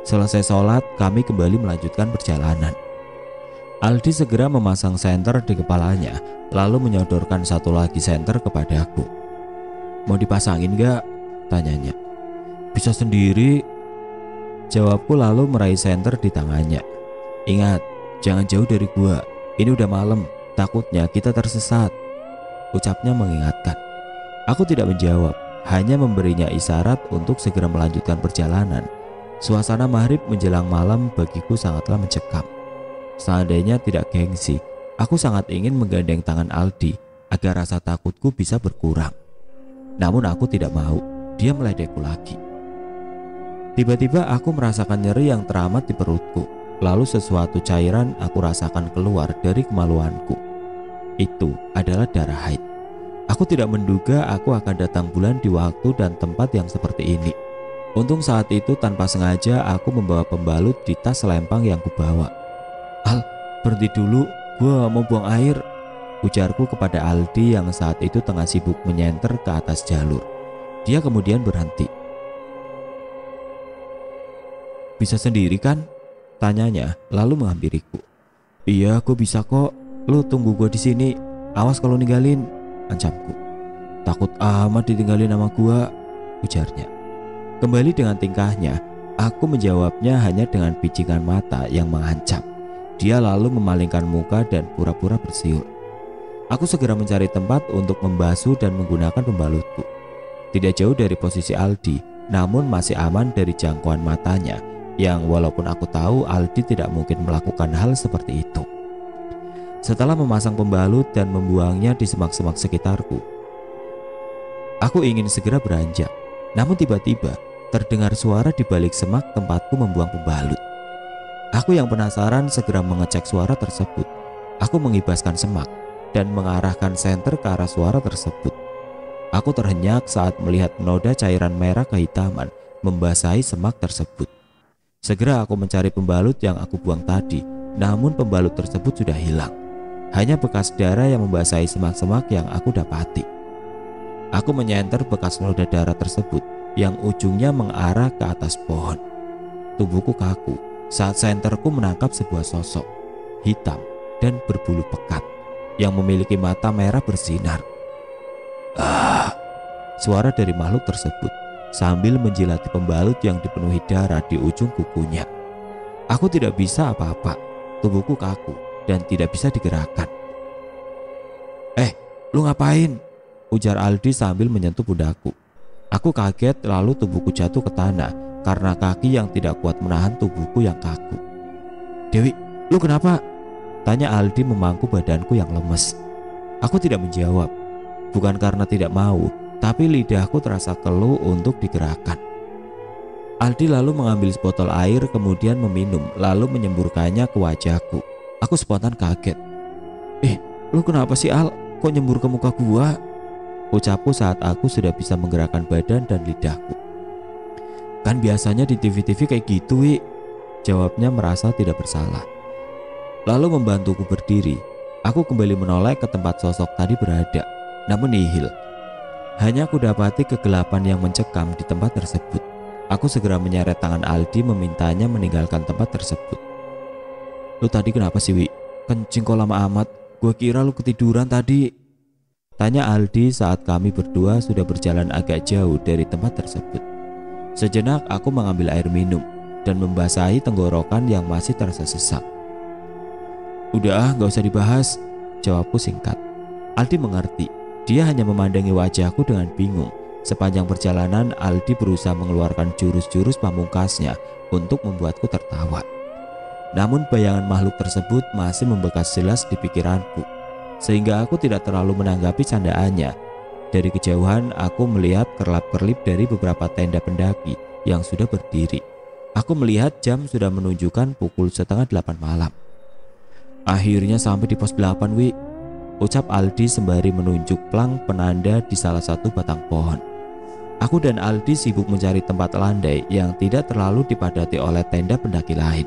Selesai sholat, kami kembali melanjutkan perjalanan. Aldi segera memasang senter di kepalanya, lalu menyodorkan satu lagi senter kepadaku. Mau dipasangin gak? Tanyanya. Bisa sendiri, jawabku lalu meraih senter di tangannya. Ingat, jangan jauh dari gua. Ini udah malam, takutnya kita tersesat, ucapnya mengingatkan. Aku tidak menjawab, hanya memberinya isyarat untuk segera melanjutkan perjalanan. Suasana maghrib menjelang malam bagiku sangatlah mencekam. Seandainya tidak gengsi, aku sangat ingin menggandeng tangan Aldi agar rasa takutku bisa berkurang. Namun aku tidak mau, dia meledekku lagi. Tiba-tiba aku merasakan nyeri yang teramat di perutku. Lalu sesuatu cairan aku rasakan keluar dari kemaluanku. Itu adalah darah haid. Aku tidak menduga aku akan datang bulan di waktu dan tempat yang seperti ini. Untung saat itu tanpa sengaja aku membawa pembalut di tas selempang yang kubawa. Al, berhenti dulu, gua mau buang air, ujarku kepada Aldi yang saat itu tengah sibuk menyenter ke atas jalur. Dia kemudian berhenti. Bisa sendiri kan? Tanyanya lalu menghampiriku. Iya, gua bisa kok. Lu tunggu gua di sini. Awas kalau ninggalin, ancamku. Takut amat ditinggalin sama gua, ujarnya. Kembali dengan tingkahnya, aku menjawabnya hanya dengan picingan mata yang mengancam. Dia lalu memalingkan muka dan pura-pura bersiul. Aku segera mencari tempat untuk membasuh dan menggunakan pembalutku. Tidak jauh dari posisi Aldi, namun masih aman dari jangkauan matanya, yang walaupun aku tahu Aldi tidak mungkin melakukan hal seperti itu. Setelah memasang pembalut dan membuangnya di semak-semak sekitarku, aku ingin segera beranjak. Namun tiba-tiba terdengar suara di balik semak tempatku membuang pembalut. Aku yang penasaran segera mengecek suara tersebut. Aku mengibaskan semak dan mengarahkan senter ke arah suara tersebut. Aku terhenyak saat melihat noda cairan merah kehitaman membasahi semak tersebut. Segera aku mencari pembalut yang aku buang tadi, namun pembalut tersebut sudah hilang. Hanya bekas darah yang membasahi semak-semak yang aku dapati. Aku menyenter bekas noda darah tersebut yang ujungnya mengarah ke atas pohon. Tubuhku kaku saat senterku menangkap sebuah sosok hitam dan berbulu pekat yang memiliki mata merah bersinar. Suara dari makhluk tersebut sambil menjilati pembalut yang dipenuhi darah di ujung kukunya. Aku tidak bisa apa-apa, tubuhku kaku dan tidak bisa digerakkan. Lu ngapain? Ujar Aldi sambil menyentuh pundakku. Aku kaget lalu tubuhku jatuh ke tanah karena kaki yang tidak kuat menahan tubuhku yang kaku. Dewi, lu kenapa? Tanya Aldi memangku badanku yang lemes. Aku tidak menjawab, bukan karena tidak mau, tapi lidahku terasa keluh untuk digerakkan. Aldi lalu mengambil sebotol air kemudian meminum lalu menyemburkannya ke wajahku. Aku spontan kaget. Lu kenapa sih Al? Kok nyembur ke muka gua? Ucapku saat aku sudah bisa menggerakkan badan dan lidahku. Kan biasanya di TV-TV kayak gitu, Wi. Jawabnya merasa tidak bersalah. Lalu membantuku berdiri. Aku kembali menoleh ke tempat sosok tadi berada, namun nihil. Hanya aku dapati kegelapan yang mencekam di tempat tersebut. Aku segera menyeret tangan Aldi memintanya meninggalkan tempat tersebut. Lu tadi kenapa sih, Wi? Kencing kok lama amat. Gua kira lu ketiduran tadi. Tanya Aldi saat kami berdua sudah berjalan agak jauh dari tempat tersebut. Sejenak aku mengambil air minum dan membasahi tenggorokan yang masih terasa sesak. Udah, gak usah dibahas, jawabku singkat. Aldi mengerti. Dia hanya memandangi wajahku dengan bingung. Sepanjang perjalanan Aldi berusaha mengeluarkan jurus-jurus pamungkasnya untuk membuatku tertawa. Namun bayangan makhluk tersebut masih membekas jelas di pikiranku, sehingga aku tidak terlalu menanggapi candaannya. Dari kejauhan aku melihat kerlap-kerlip dari beberapa tenda pendaki yang sudah berdiri. Aku melihat jam sudah menunjukkan pukul 7:30 malam. Akhirnya sampai di pos 8, Wi. ucap Aldi sembari menunjuk plang penanda di salah satu batang pohon. Aku dan Aldi sibuk mencari tempat landai yang tidak terlalu dipadati oleh tenda pendaki lain.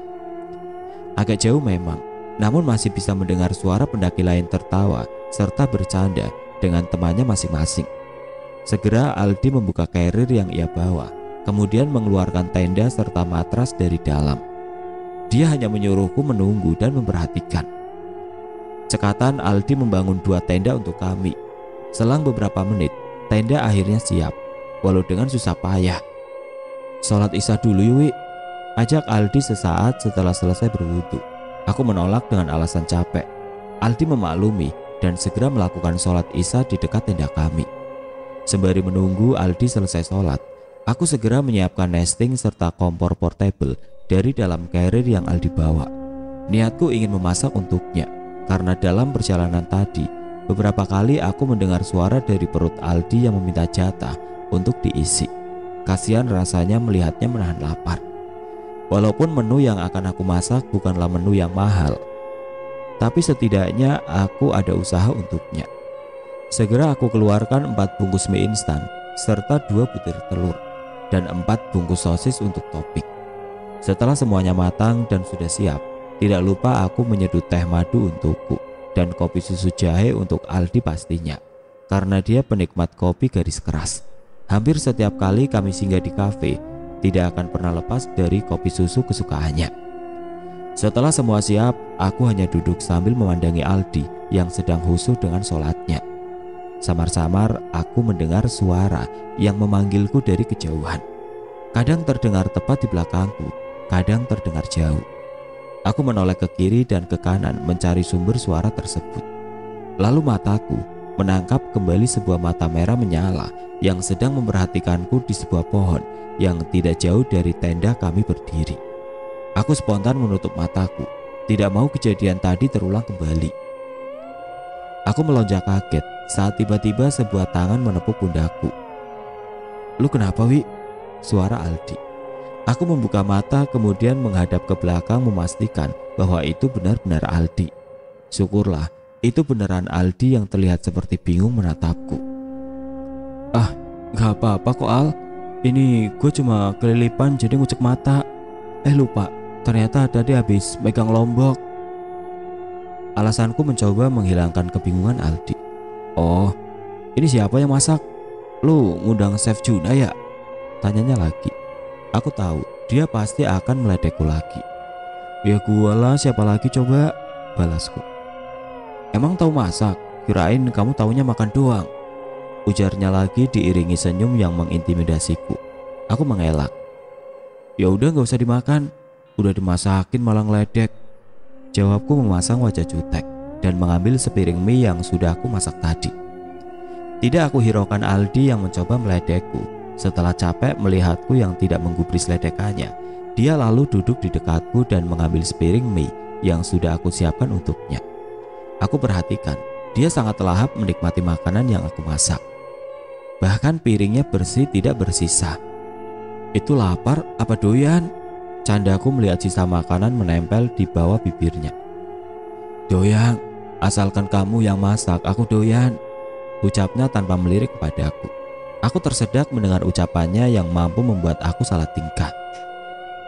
Agak jauh memang, namun masih bisa mendengar suara pendaki lain tertawa serta bercanda dengan temannya masing-masing. Segera Aldi membuka carrier yang ia bawa, kemudian mengeluarkan tenda serta matras dari dalam. Dia hanya menyuruhku menunggu dan memperhatikan. Cekatan Aldi membangun 2 tenda untuk kami. Selang beberapa menit, tenda akhirnya siap, walau dengan susah payah. "Sholat isya dulu yuk," ajak Aldi sesaat setelah selesai berwudu. Aku menolak dengan alasan capek. Aldi memaklumi dan segera melakukan sholat isya di dekat tenda kami. Sembari menunggu Aldi selesai sholat, aku segera menyiapkan nesting serta kompor portable dari dalam carrier yang Aldi bawa. Niatku ingin memasak untuknya, karena dalam perjalanan tadi beberapa kali aku mendengar suara dari perut Aldi yang meminta jatah untuk diisi. Kasihan rasanya melihatnya menahan lapar. Walaupun menu yang akan aku masak bukanlah menu yang mahal, tapi setidaknya aku ada usaha untuknya. Segera aku keluarkan 4 bungkus mie instan serta 2 butir telur dan 4 bungkus sosis untuk topping. Setelah semuanya matang dan sudah siap, tidak lupa aku menyeduh teh madu untukku dan kopi susu jahe untuk Aldi pastinya, karena dia penikmat kopi garis keras. Hampir setiap kali kami singgah di kafe, tidak akan pernah lepas dari kopi susu kesukaannya. Setelah semua siap, aku hanya duduk sambil memandangi Aldi yang sedang khusyuk dengan sholatnya. Samar-samar aku mendengar suara yang memanggilku dari kejauhan. Kadang terdengar tepat di belakangku, kadang terdengar jauh. Aku menoleh ke kiri dan ke kanan mencari sumber suara tersebut. Lalu mataku menangkap kembali sebuah mata merah menyala yang sedang memperhatikanku di sebuah pohon yang tidak jauh dari tenda kami berdiri. Aku spontan menutup mataku, tidak mau kejadian tadi terulang kembali. Aku melonjak kaget saat tiba-tiba sebuah tangan menepuk pundakku. "Lu kenapa, Wi?" Suara Aldi. Aku membuka mata kemudian menghadap ke belakang memastikan bahwa itu benar-benar Aldi. Syukurlah, itu beneran Aldi yang terlihat seperti bingung menatapku. "Ah, gak apa-apa kok Al. Ini gue cuma kelilipan jadi ngucek mata. Lupa, ternyata tadi habis megang lombok." Alasanku mencoba menghilangkan kebingungan Aldi. "Oh, ini siapa yang masak? Lu ngundang Chef Juna ya?" Tanyanya lagi. Aku tahu dia pasti akan meledekku lagi. "Ya gua lah, siapa lagi coba?" balasku. "Emang tahu masak? Kirain kamu taunya makan doang," ujarnya lagi diiringi senyum yang mengintimidasiku. Aku mengelak. "Ya udah gak usah dimakan, udah dimasakin malah ngeledek," jawabku memasang wajah jutek dan mengambil sepiring mie yang sudah aku masak tadi. Tidak aku hiraukan Aldi yang mencoba meledekku. Setelah capek melihatku yang tidak menggubris ledekannya, dia lalu duduk di dekatku dan mengambil sepiring mie yang sudah aku siapkan untuknya. Aku perhatikan, dia sangat lahap menikmati makanan yang aku masak. Bahkan piringnya bersih tidak bersisa. "Itu lapar apa doyan?" Candaku melihat sisa makanan menempel di bawah bibirnya. "Doyan, asalkan kamu yang masak, aku doyan," ucapnya tanpa melirik padaku. Aku tersedak mendengar ucapannya yang mampu membuat aku salah tingkah.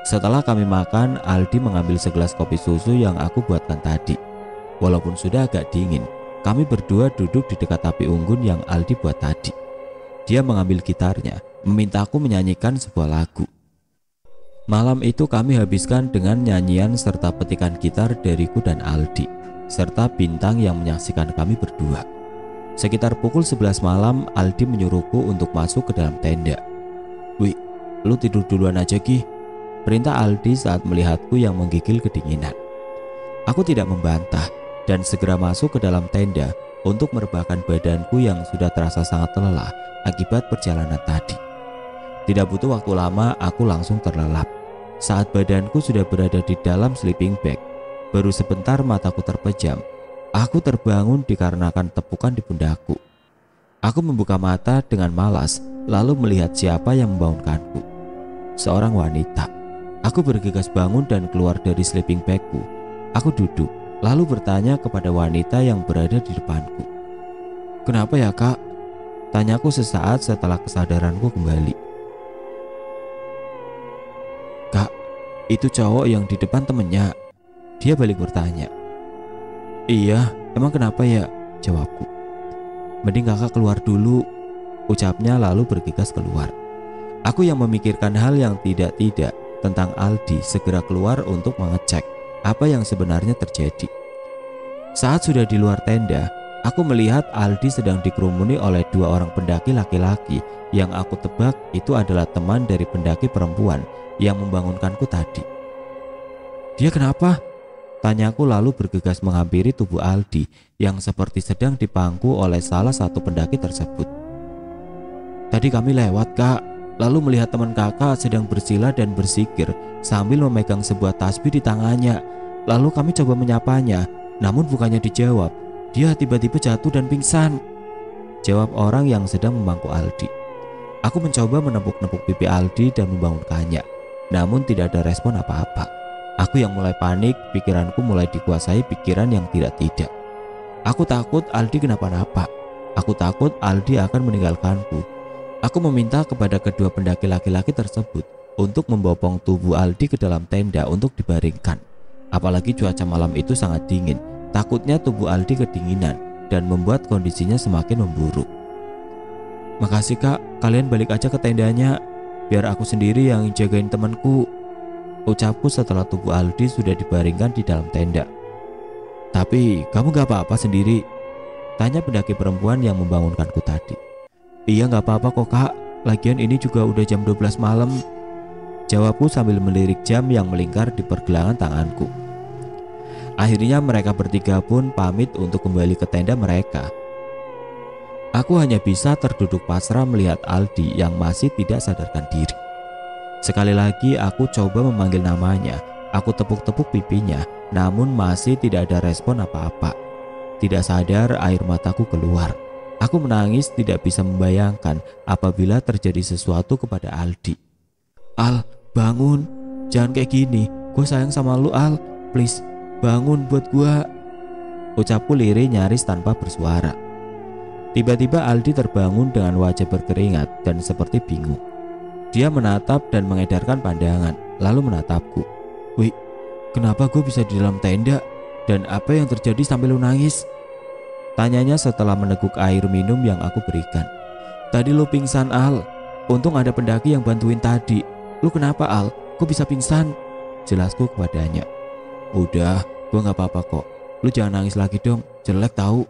Setelah kami makan, Aldi mengambil segelas kopi susu yang aku buatkan tadi. Walaupun sudah agak dingin, kami berdua duduk di dekat api unggun yang Aldi buat tadi. Dia mengambil gitarnya, memintaku menyanyikan sebuah lagu. Malam itu kami habiskan dengan nyanyian serta petikan gitar dariku dan Aldi, serta bintang yang menyaksikan kami berdua. Sekitar pukul 11 malam, Aldi menyuruhku untuk masuk ke dalam tenda. "Wih, lu tidur duluan aja Ki," perintah Aldi saat melihatku yang menggigil kedinginan. Aku tidak membantah dan segera masuk ke dalam tenda untuk merebahkan badanku yang sudah terasa sangat lelah akibat perjalanan tadi. Tidak butuh waktu lama, aku langsung terlelap. Saat badanku sudah berada di dalam sleeping bag, baru sebentar mataku terpejam. Aku terbangun dikarenakan tepukan di pundakku. Aku membuka mata dengan malas, lalu melihat siapa yang membangunkanku. Seorang wanita. Aku bergegas bangun dan keluar dari sleeping bagku. Aku duduk, lalu bertanya kepada wanita yang berada di depanku. "Kenapa ya, Kak?" tanyaku sesaat setelah kesadaranku kembali. "Kak, itu cowok yang di depan temennya," dia balik bertanya. "Iya, emang kenapa ya?" jawabku. "Mending kakak keluar dulu," ucapnya lalu bergegas keluar. Aku yang memikirkan hal yang tidak-tidak tentang Aldi segera keluar untuk mengecek apa yang sebenarnya terjadi. Saat sudah di luar tenda, aku melihat Aldi sedang dikerumuni oleh 2 orang pendaki laki-laki yang aku tebak itu adalah teman dari pendaki perempuan yang membangunkanku tadi. "Dia kenapa?" tanyaku lalu bergegas menghampiri tubuh Aldi yang seperti sedang dipangku oleh salah satu pendaki tersebut. "Tadi kami lewat, Kak, lalu melihat teman kakak sedang bersila dan berzikir sambil memegang sebuah tasbih di tangannya. Lalu kami coba menyapanya, namun bukannya dijawab, dia tiba-tiba jatuh dan pingsan," jawab orang yang sedang memangku Aldi. Aku mencoba menepuk-nepuk pipi Aldi dan membangunkannya, namun tidak ada respon apa-apa. Aku yang mulai panik, pikiranku mulai dikuasai pikiran yang tidak-tidak. Aku takut Aldi kenapa-napa. Aku takut Aldi akan meninggalkanku. Aku meminta kepada kedua pendaki laki-laki tersebut untuk membopong tubuh Aldi ke dalam tenda untuk dibaringkan. Apalagi cuaca malam itu sangat dingin. Takutnya tubuh Aldi kedinginan dan membuat kondisinya semakin memburuk. "Makasih, Kak, kalian balik aja ke tendanya, biar aku sendiri yang jagain temanku," ucapku setelah tubuh Aldi sudah dibaringkan di dalam tenda. "Tapi kamu gak apa-apa sendiri?" tanya pendaki perempuan yang membangunkanku tadi. "Iya, gak apa-apa kok, Kak, lagian ini juga udah jam 12 malam," jawabku sambil melirik jam yang melingkar di pergelangan tanganku. Akhirnya mereka bertiga pun pamit untuk kembali ke tenda mereka. Aku hanya bisa terduduk pasrah melihat Aldi yang masih tidak sadarkan diri. Sekali lagi aku coba memanggil namanya, aku tepuk-tepuk pipinya, namun masih tidak ada respon apa-apa. Tidak sadar air mataku keluar. Aku menangis tidak bisa membayangkan apabila terjadi sesuatu kepada Aldi. "Al, bangun, jangan kayak gini, gue sayang sama lu Al, please bangun buat gue," ucapku lirih nyaris tanpa bersuara. Tiba-tiba Aldi terbangun dengan wajah berkeringat dan seperti bingung. Dia menatap dan mengedarkan pandangan, lalu menatapku. "Wih, kenapa gue bisa di dalam tenda? Dan apa yang terjadi sampai lu nangis?" tanyanya setelah meneguk air minum yang aku berikan. "Tadi lu pingsan, Al. Untung ada pendaki yang bantuin tadi. Lu kenapa, Al? Kok bisa pingsan?" jelasku kepadanya. "Udah, gue gak apa-apa kok. Lu jangan nangis lagi dong, jelek tahu,"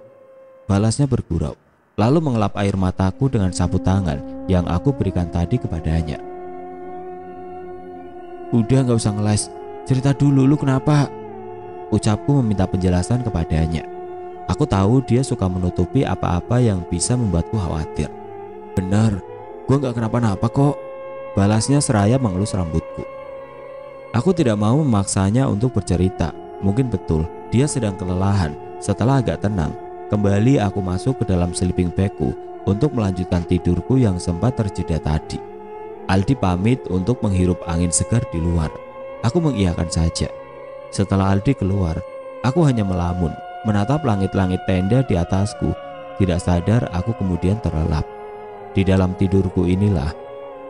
balasnya bergurau, lalu mengelap air mataku dengan sapu tangan yang aku berikan tadi kepadanya. "Udah gak usah ngeles, cerita dulu lu kenapa?" ucapku meminta penjelasan kepadanya. Aku tahu dia suka menutupi apa-apa yang bisa membuatku khawatir. "Bener, gue gak kenapa-napa kok," balasnya seraya mengelus rambutku. Aku tidak mau memaksanya untuk bercerita. Mungkin betul dia sedang kelelahan. Setelah agak tenang, kembali aku masuk ke dalam sleeping bagku untuk melanjutkan tidurku yang sempat terjeda tadi. Aldi pamit untuk menghirup angin segar di luar. Aku mengiyakan saja. Setelah Aldi keluar, aku hanya melamun, menatap langit-langit tenda di atasku. Tidak sadar aku kemudian terlelap. Di dalam tidurku inilah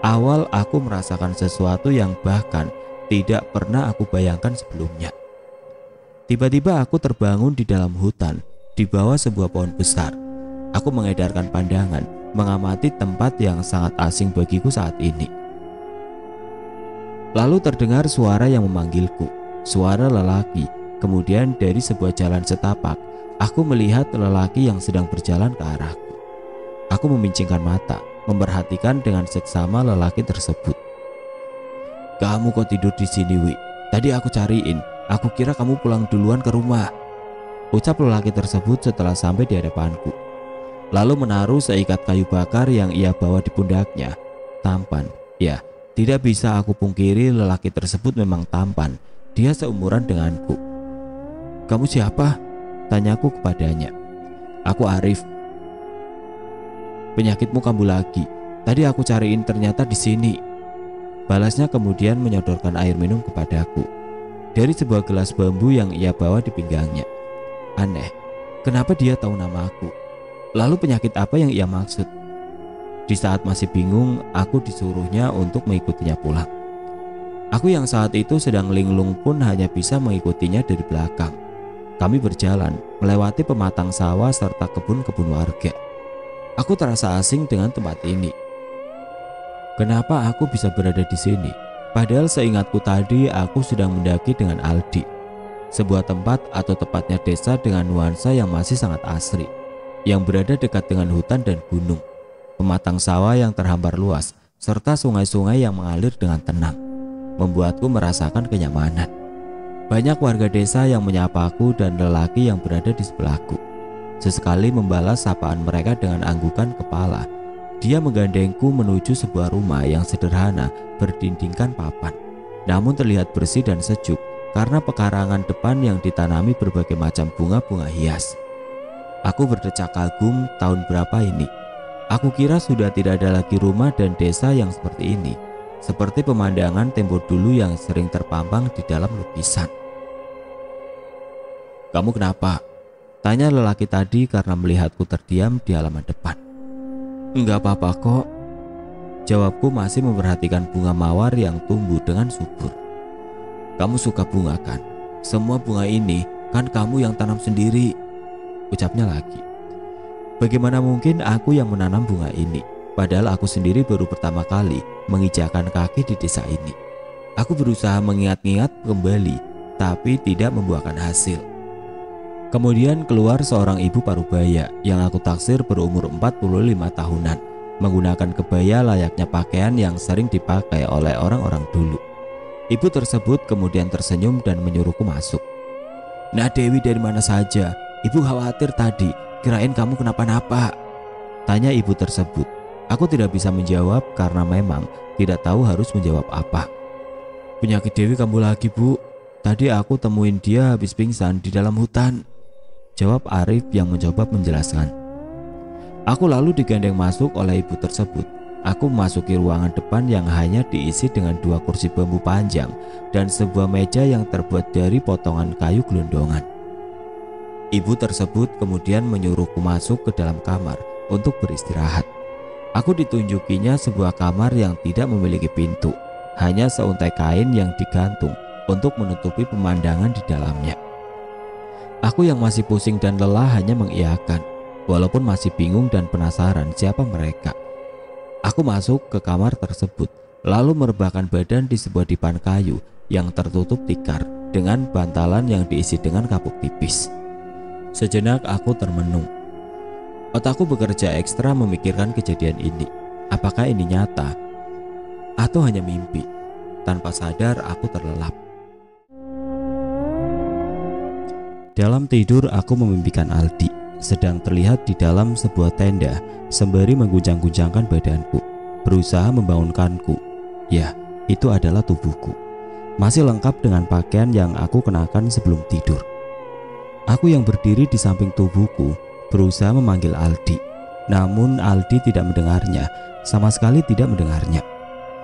awal aku merasakan sesuatu yang bahkan tidak pernah aku bayangkan sebelumnya. Tiba-tiba aku terbangun di dalam hutan, di bawah sebuah pohon besar. Aku mengedarkan pandangan, mengamati tempat yang sangat asing bagiku saat ini. Lalu terdengar suara yang memanggilku, suara lelaki. Kemudian dari sebuah jalan setapak, aku melihat lelaki yang sedang berjalan ke arahku. Aku memincingkan mata, memperhatikan dengan seksama lelaki tersebut. "Kamu kok tidur di sini, Wi? Tadi aku cariin, aku kira kamu pulang duluan ke rumah," ucap lelaki tersebut setelah sampai di hadapanku. Lalu menaruh seikat kayu bakar yang ia bawa di pundaknya. Tampan, ya, tidak bisa aku pungkiri lelaki tersebut memang tampan. Dia seumuran denganku. "Kamu siapa?" tanyaku kepadanya. "Aku Arif." "Penyakitmu kambuh lagi. Tadi aku cariin ternyata di sini," balasnya kemudian menyodorkan air minum kepadaku. dari sebuah gelas bambu yang ia bawa di pinggangnya. Aneh, kenapa dia tahu nama aku? Lalu penyakit apa yang ia maksud? Di saat masih bingung, aku disuruhnya untuk mengikutinya pulang. Aku yang saat itu sedang linglung pun hanya bisa mengikutinya dari belakang. Kami berjalan melewati pematang sawah serta kebun-kebun warga. Aku terasa asing dengan tempat ini. Kenapa aku bisa berada di sini? Padahal seingatku tadi aku sedang mendaki dengan Aldi. Sebuah tempat atau tepatnya desa dengan nuansa yang masih sangat asri, yang berada dekat dengan hutan dan gunung, pematang sawah yang terhampar luas, serta sungai-sungai yang mengalir dengan tenang, membuatku merasakan kenyamanan. Banyak warga desa yang menyapaku dan lelaki yang berada di sebelahku. Sesekali membalas sapaan mereka dengan anggukan kepala. Dia menggandengku menuju sebuah rumah yang sederhana berdindingkan papan, namun terlihat bersih dan sejuk karena pekarangan depan yang ditanami berbagai macam bunga-bunga hias. Aku berdecak kagum, tahun berapa ini? Aku kira sudah tidak ada lagi rumah dan desa yang seperti ini, seperti pemandangan tempo dulu yang sering terpampang di dalam lukisan. "Kamu kenapa?" tanya lelaki tadi karena melihatku terdiam di halaman depan. "Enggak apa-apa kok," jawabku masih memperhatikan bunga mawar yang tumbuh dengan subur. "Kamu suka bunga kan? Semua bunga ini kan kamu yang tanam sendiri," ucapnya lagi. Bagaimana mungkin aku yang menanam bunga ini? Padahal aku sendiri baru pertama kali menginjakkan kaki di desa ini. Aku berusaha mengingat-ingat kembali, tapi tidak membuahkan hasil. Kemudian keluar seorang ibu parubaya yang aku taksir berumur 45 tahunan, menggunakan kebaya layaknya pakaian yang sering dipakai oleh orang-orang dulu. Ibu tersebut kemudian tersenyum dan menyuruhku masuk. "Nah Dewi, dari mana saja? Ibu khawatir tadi, kirain kamu kenapa-napa," tanya ibu tersebut. Aku tidak bisa menjawab karena memang tidak tahu harus menjawab apa. "Penyakit Dewi kambuh lagi, Bu. Tadi aku temuin dia habis pingsan di dalam hutan," jawab Arif yang mencoba menjelaskan. Aku lalu digandeng masuk oleh ibu tersebut. Aku memasuki ruangan depan yang hanya diisi dengan 2 kursi bambu panjang dan sebuah meja yang terbuat dari potongan kayu gelondongan. Ibu tersebut kemudian menyuruhku masuk ke dalam kamar untuk beristirahat. Aku ditunjukinya sebuah kamar yang tidak memiliki pintu, hanya seuntai kain yang digantung untuk menutupi pemandangan di dalamnya. Aku yang masih pusing dan lelah hanya mengiyakan, walaupun masih bingung dan penasaran siapa mereka. Aku masuk ke kamar tersebut, lalu merebahkan badan di sebuah dipan kayu yang tertutup tikar dengan bantalan yang diisi dengan kapuk tipis. Sejenak aku termenung. Otakku bekerja ekstra memikirkan kejadian ini. Apakah ini nyata atau hanya mimpi? Tanpa sadar aku terlelap. Dalam tidur aku memimpikan Aldi sedang terlihat di dalam sebuah tenda sembari mengguncang-guncangkan badanku, berusaha membangunkanku. Ya, itu adalah tubuhku, masih lengkap dengan pakaian yang aku kenakan sebelum tidur. Aku yang berdiri di samping tubuhku berusaha memanggil Aldi, namun Aldi tidak mendengarnya, sama sekali tidak mendengarnya.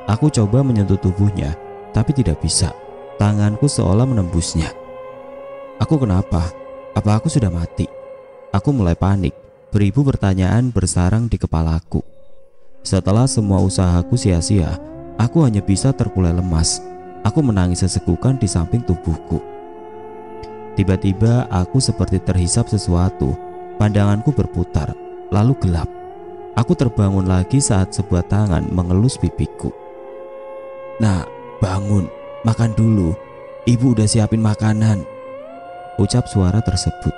Aku coba menyentuh tubuhnya, tapi tidak bisa. Tanganku seolah menembusnya. Aku kenapa? Apa aku sudah mati? Aku mulai panik. Beribu pertanyaan bersarang di kepalaku. Setelah semua usahaku sia-sia, aku hanya bisa terkulai lemas. Aku menangis sesekukan di samping tubuhku. Tiba-tiba aku seperti terhisap sesuatu. Pandanganku berputar, lalu gelap. Aku terbangun lagi saat sebuah tangan mengelus pipiku. "Nak, bangun, makan dulu. Ibu udah siapin makanan," ucap suara tersebut.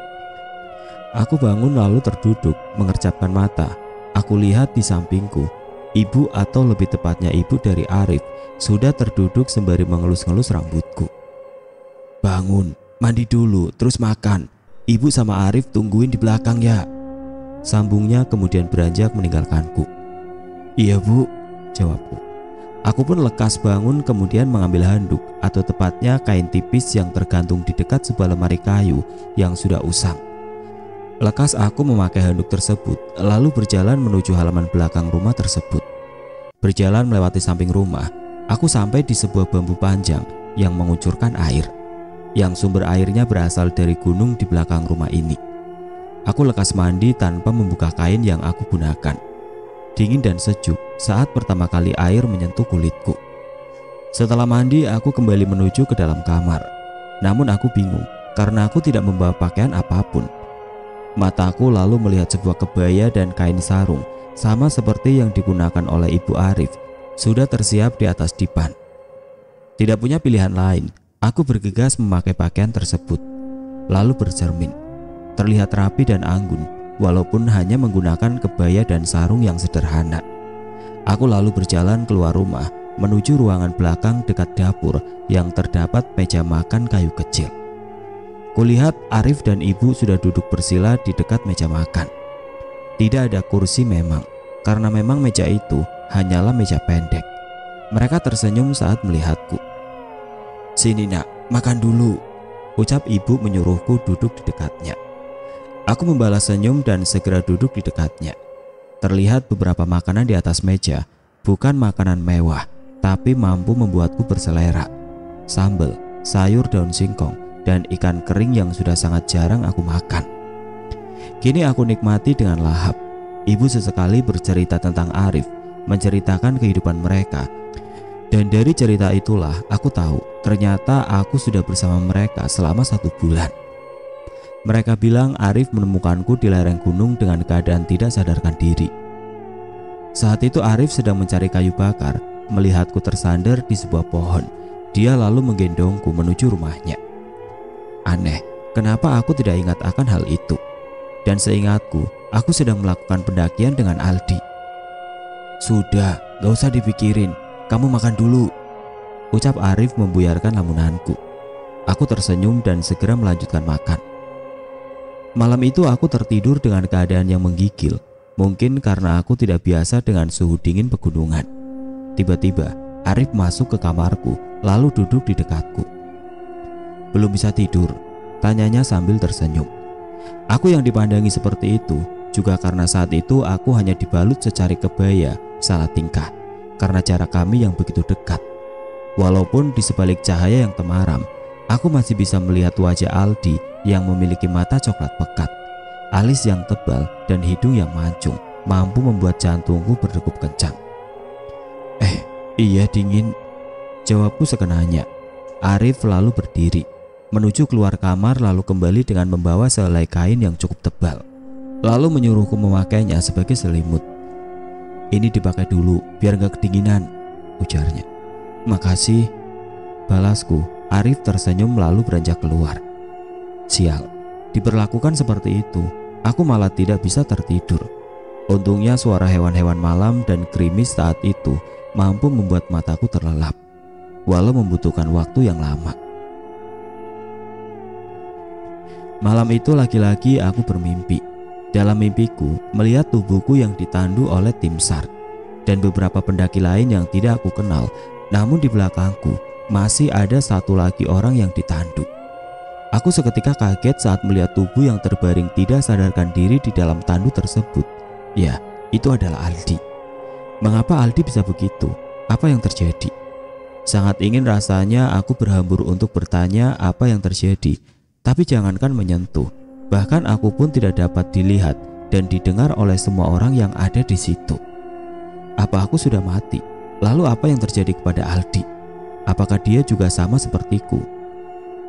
Aku bangun lalu terduduk, mengerjapkan mata. Aku lihat di sampingku, ibu atau lebih tepatnya ibu dari Arif sudah terduduk sembari mengelus-ngelus rambutku. "Bangun, mandi dulu, terus makan. Ibu sama Arif tungguin di belakang ya," sambungnya kemudian beranjak meninggalkanku. "Iya Bu," jawabku. Aku pun lekas bangun kemudian mengambil handuk atau tepatnya kain tipis yang tergantung di dekat sebuah lemari kayu yang sudah usang. Lekas aku memakai handuk tersebut lalu berjalan menuju halaman belakang rumah tersebut. Berjalan melewati samping rumah, aku sampai di sebuah bambu panjang yang mengucurkan air. yang sumber airnya berasal dari gunung di belakang rumah ini. Aku lekas mandi tanpa membuka kain yang aku gunakan. Dingin dan sejuk saat pertama kali air menyentuh kulitku. Setelah mandi, aku kembali menuju ke dalam kamar. Namun aku bingung karena aku tidak membawa pakaian apapun. Mataku lalu melihat sebuah kebaya dan kain sarung sama seperti yang digunakan oleh Ibu Arif, sudah tersiap di atas dipan. Tidak punya pilihan lain, aku bergegas memakai pakaian tersebut. Lalu bercermin, terlihat rapi dan anggun walaupun hanya menggunakan kebaya dan sarung yang sederhana. Aku lalu berjalan keluar rumah menuju ruangan belakang dekat dapur yang terdapat meja makan kayu kecil. Kulihat Arif dan Ibu sudah duduk bersila di dekat meja makan. Tidak ada kursi memang, karena memang meja itu hanyalah meja pendek. Mereka tersenyum saat melihatku. "Sini nak, makan dulu," ucap Ibu menyuruhku duduk di dekatnya. Aku membalas senyum dan segera duduk di dekatnya. Terlihat beberapa makanan di atas meja, bukan makanan mewah, tapi mampu membuatku berselera. Sambal, sayur daun singkong, dan ikan kering yang sudah sangat jarang aku makan. Kini aku nikmati dengan lahap. Ibu sesekali bercerita tentang Arif, menceritakan kehidupan mereka. Dan dari cerita itulah aku tahu ternyata aku sudah bersama mereka selama 1 bulan. Mereka bilang Arif menemukanku di lereng gunung dengan keadaan tidak sadarkan diri. Saat itu Arif sedang mencari kayu bakar, melihatku tersandar di sebuah pohon. Dia lalu menggendongku menuju rumahnya. Aneh, kenapa aku tidak ingat akan hal itu? Dan seingatku, aku sedang melakukan pendakian dengan Aldi. "Sudah, gak usah dipikirin, kamu makan dulu," ucap Arif membuyarkan lamunanku. Aku tersenyum dan segera melanjutkan makan. Malam itu aku tertidur dengan keadaan yang menggigil. Mungkin karena aku tidak biasa dengan suhu dingin pegunungan. Tiba-tiba Arif masuk ke kamarku lalu duduk di dekatku. "Belum bisa tidur?" tanyanya sambil tersenyum. Aku yang dipandangi seperti itu juga karena saat itu aku hanya dibalut secari kebaya, salah tingkah karena jarak kami yang begitu dekat. Walaupun di sebalik cahaya yang temaram, aku masih bisa melihat wajah Aldi yang memiliki mata coklat pekat, alis yang tebal dan hidung yang mancung, mampu membuat jantungku berdegup kencang. Iya dingin," jawabku sekenanya. Arif lalu berdiri, menuju keluar kamar lalu kembali dengan membawa sehelai kain yang cukup tebal. Lalu menyuruhku memakainya sebagai selimut. "Ini dipakai dulu biar gak kedinginan," ujarnya. "Makasih," balasku. Arif tersenyum lalu beranjak keluar. Sial, diperlakukan seperti itu, aku malah tidak bisa tertidur. Untungnya suara hewan-hewan malam dan gerimis saat itu mampu membuat mataku terlelap, walau membutuhkan waktu yang lama. Malam itu lagi-lagi aku bermimpi. Dalam mimpiku, melihat tubuhku yang ditandu oleh tim SAR dan beberapa pendaki lain yang tidak aku kenal. Namun di belakangku masih ada satu lagi orang yang ditandu. Aku seketika kaget saat melihat tubuh yang terbaring tidak sadarkan diri di dalam tandu tersebut. Ya, itu adalah Aldi. Mengapa Aldi bisa begitu? Apa yang terjadi? Sangat ingin rasanya aku berhambur untuk bertanya apa yang terjadi. Tapi jangankan menyentuh, bahkan aku pun tidak dapat dilihat dan didengar oleh semua orang yang ada di situ. Apa aku sudah mati? Lalu apa yang terjadi kepada Aldi? Apakah dia juga sama sepertiku?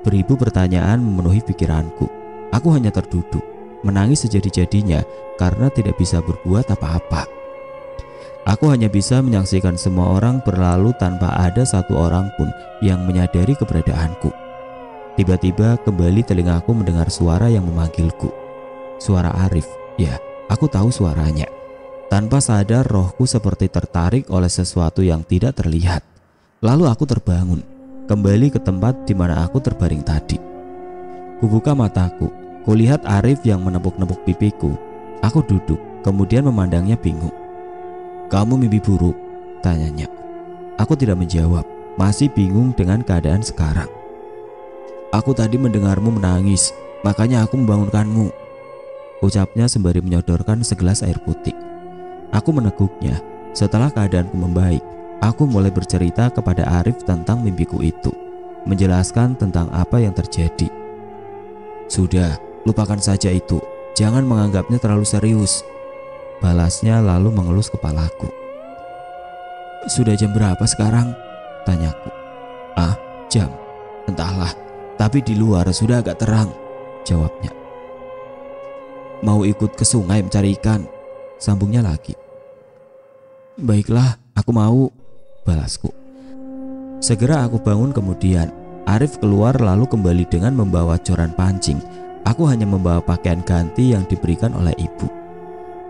Beribu pertanyaan memenuhi pikiranku. Aku hanya terduduk, menangis sejadi-jadinya karena tidak bisa berbuat apa-apa. Aku hanya bisa menyaksikan semua orang berlalu tanpa ada satu orang pun yang menyadari keberadaanku. Tiba-tiba kembali telingaku mendengar suara yang memanggilku. Suara Arif, ya, aku tahu suaranya. Tanpa sadar rohku seperti tertarik oleh sesuatu yang tidak terlihat. Lalu aku terbangun, kembali ke tempat di mana aku terbaring tadi. Kubuka mataku, kulihat Arif yang menepuk-nepuk pipiku. Aku duduk, kemudian memandangnya bingung. "Kamu mimpi buruk?" tanyanya. Aku tidak menjawab, masih bingung dengan keadaan sekarang. "Aku tadi mendengarmu menangis, makanya aku membangunkanmu," ucapnya sembari menyodorkan segelas air putih. Aku meneguknya. Setelah keadaanku membaik, aku mulai bercerita kepada Arif tentang mimpiku itu. menjelaskan tentang apa yang terjadi. "Sudah, lupakan saja itu. Jangan menganggapnya terlalu serius," balasnya lalu mengelus kepalaku. "Sudah jam berapa sekarang?" tanyaku. "Ah, jam? Entahlah, tapi di luar sudah agak terang," jawabnya. "Mau ikut ke sungai mencari ikan?" sambungnya lagi. "Baiklah, aku mau," balasku. Segera aku bangun kemudian. Arif keluar lalu kembali dengan membawa joran pancing. Aku hanya membawa pakaian ganti yang diberikan oleh ibu.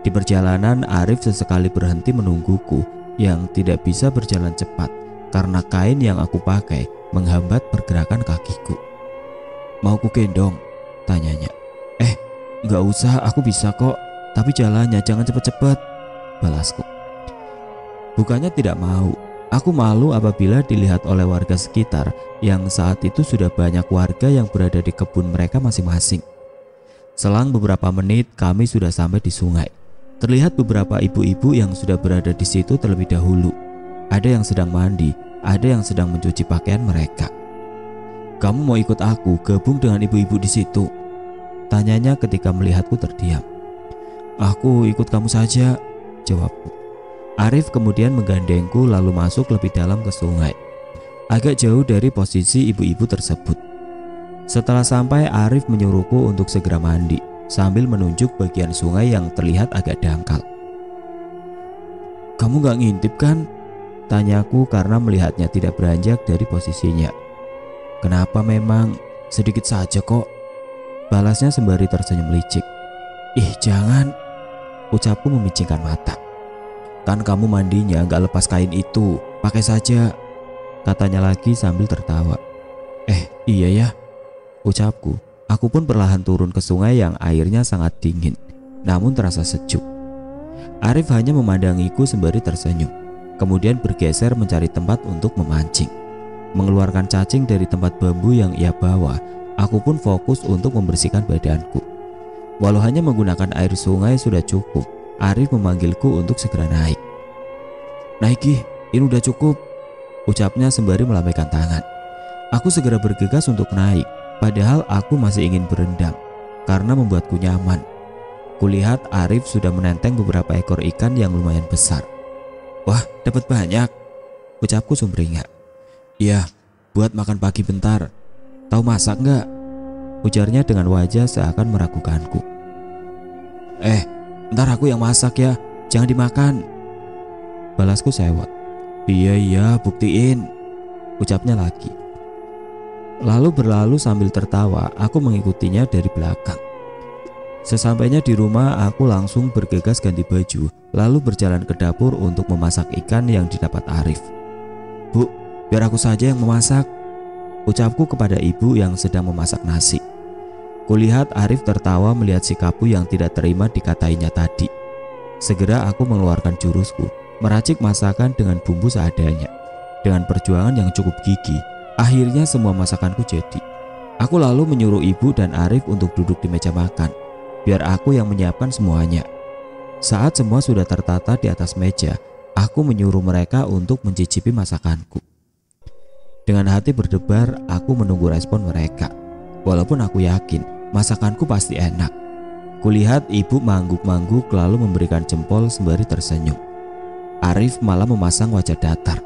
Di perjalanan Arif sesekali berhenti menungguku yang tidak bisa berjalan cepat karena kain yang aku pakai menghambat pergerakan kakiku. "Mau ku gendong?" tanyanya. Nggak usah, aku bisa kok. Tapi jalannya jangan cepet-cepet," balasku. Bukannya tidak mau. Aku malu apabila dilihat oleh warga sekitar yang saat itu sudah banyak warga yang berada di kebun mereka masing-masing. Selang beberapa menit kami sudah sampai di sungai. Terlihat beberapa ibu-ibu yang sudah berada di situ terlebih dahulu. Ada yang sedang mandi, ada yang sedang mencuci pakaian mereka. "Kamu mau ikut aku gabung dengan ibu-ibu di situ?" tanyanya ketika melihatku terdiam. "Aku ikut kamu saja," jawabku. Arif kemudian menggandengku lalu masuk lebih dalam ke sungai, agak jauh dari posisi ibu-ibu tersebut. Setelah sampai, Arif menyuruhku untuk segera mandi sambil menunjuk bagian sungai yang terlihat agak dangkal. "Kamu gak ngintip kan?" tanyaku karena melihatnya tidak beranjak dari posisinya. "Kenapa memang? Sedikit saja kok," balasnya sembari tersenyum licik. "Ih, jangan," ucapku memicingkan mata. "Kan kamu mandinya gak lepas kain itu, pakai saja," katanya lagi sambil tertawa. Iya ya," ucapku. Aku pun perlahan turun ke sungai yang airnya sangat dingin, namun terasa sejuk. Arif hanya memandangiku sembari tersenyum, kemudian bergeser mencari tempat untuk memancing. Mengeluarkan cacing dari tempat bambu yang ia bawa, aku pun fokus untuk membersihkan badanku. Walau hanya menggunakan air sungai sudah cukup, Arif memanggilku untuk segera naik. "Naiki, ini udah cukup," ucapnya sembari melambaikan tangan. Aku segera bergegas untuk naik, padahal aku masih ingin berendam karena membuatku nyaman. Kulihat Arif sudah menenteng beberapa ekor ikan yang lumayan besar. "Wah, dapat banyak," ucapku sumringah. "Iya, buat makan pagi bentar. Tahu masak nggak?" ujarnya dengan wajah seakan meragukanku. "Ntar aku yang masak ya, jangan dimakan," balasku sewot. Iya, buktiin," ucapnya lagi. Lalu berlalu sambil tertawa, aku mengikutinya dari belakang. Sesampainya di rumah, aku langsung bergegas ganti baju, lalu berjalan ke dapur untuk memasak ikan yang didapat Arif. "Bu, biar aku saja yang memasak," ucapku kepada ibu yang sedang memasak nasi. Kulihat Arif tertawa melihat sikapku yang tidak terima dikatainya tadi. Segera aku mengeluarkan jurusku, meracik masakan dengan bumbu seadanya. Dengan perjuangan yang cukup gigih, akhirnya semua masakanku jadi. Aku lalu menyuruh ibu dan Arif untuk duduk di meja makan, biar aku yang menyiapkan semuanya. Saat semua sudah tertata di atas meja, aku menyuruh mereka untuk mencicipi masakanku. Dengan hati berdebar, aku menunggu respon mereka. Walaupun aku yakin masakanku pasti enak. Kulihat ibu mangguk-mangguk lalu memberikan jempol sembari tersenyum. Arif malah memasang wajah datar.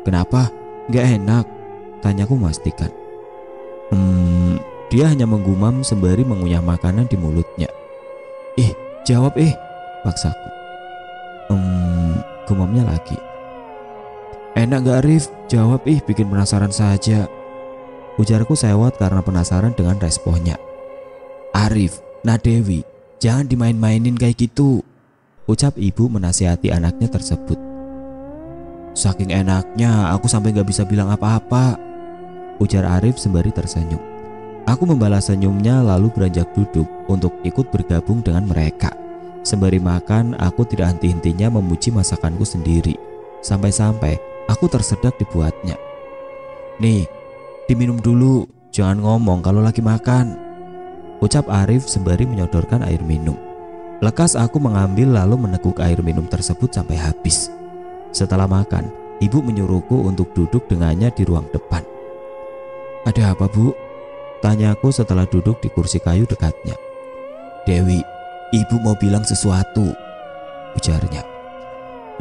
"Kenapa? Nggak enak?" tanyaku memastikan. Dia hanya menggumam sembari mengunyah makanan di mulutnya. Jawab paksaku. Gumamnya lagi. "Enak gak Arif? Jawab bikin penasaran saja," ujarku sewot karena penasaran dengan responnya. "Arif, Nadewi, jangan dimain-mainin kayak gitu," ucap ibu menasihati anaknya tersebut. "Saking enaknya aku sampai gak bisa bilang apa-apa," ujar Arif sembari tersenyum. Aku membalas senyumnya lalu beranjak duduk untuk ikut bergabung dengan mereka. Sembari makan, aku tidak henti-hentinya memuji masakanku sendiri. Sampai-sampai aku tersedak dibuatnya. "Nih, diminum dulu, jangan ngomong kalau lagi makan," ucap Arif sembari menyodorkan air minum. Lekas aku mengambil lalu meneguk air minum tersebut sampai habis. Setelah makan, ibu menyuruhku untuk duduk dengannya di ruang depan. Ada apa, Bu? Tanyaku setelah duduk di kursi kayu dekatnya. Dewi, Ibu mau bilang sesuatu, ujarnya.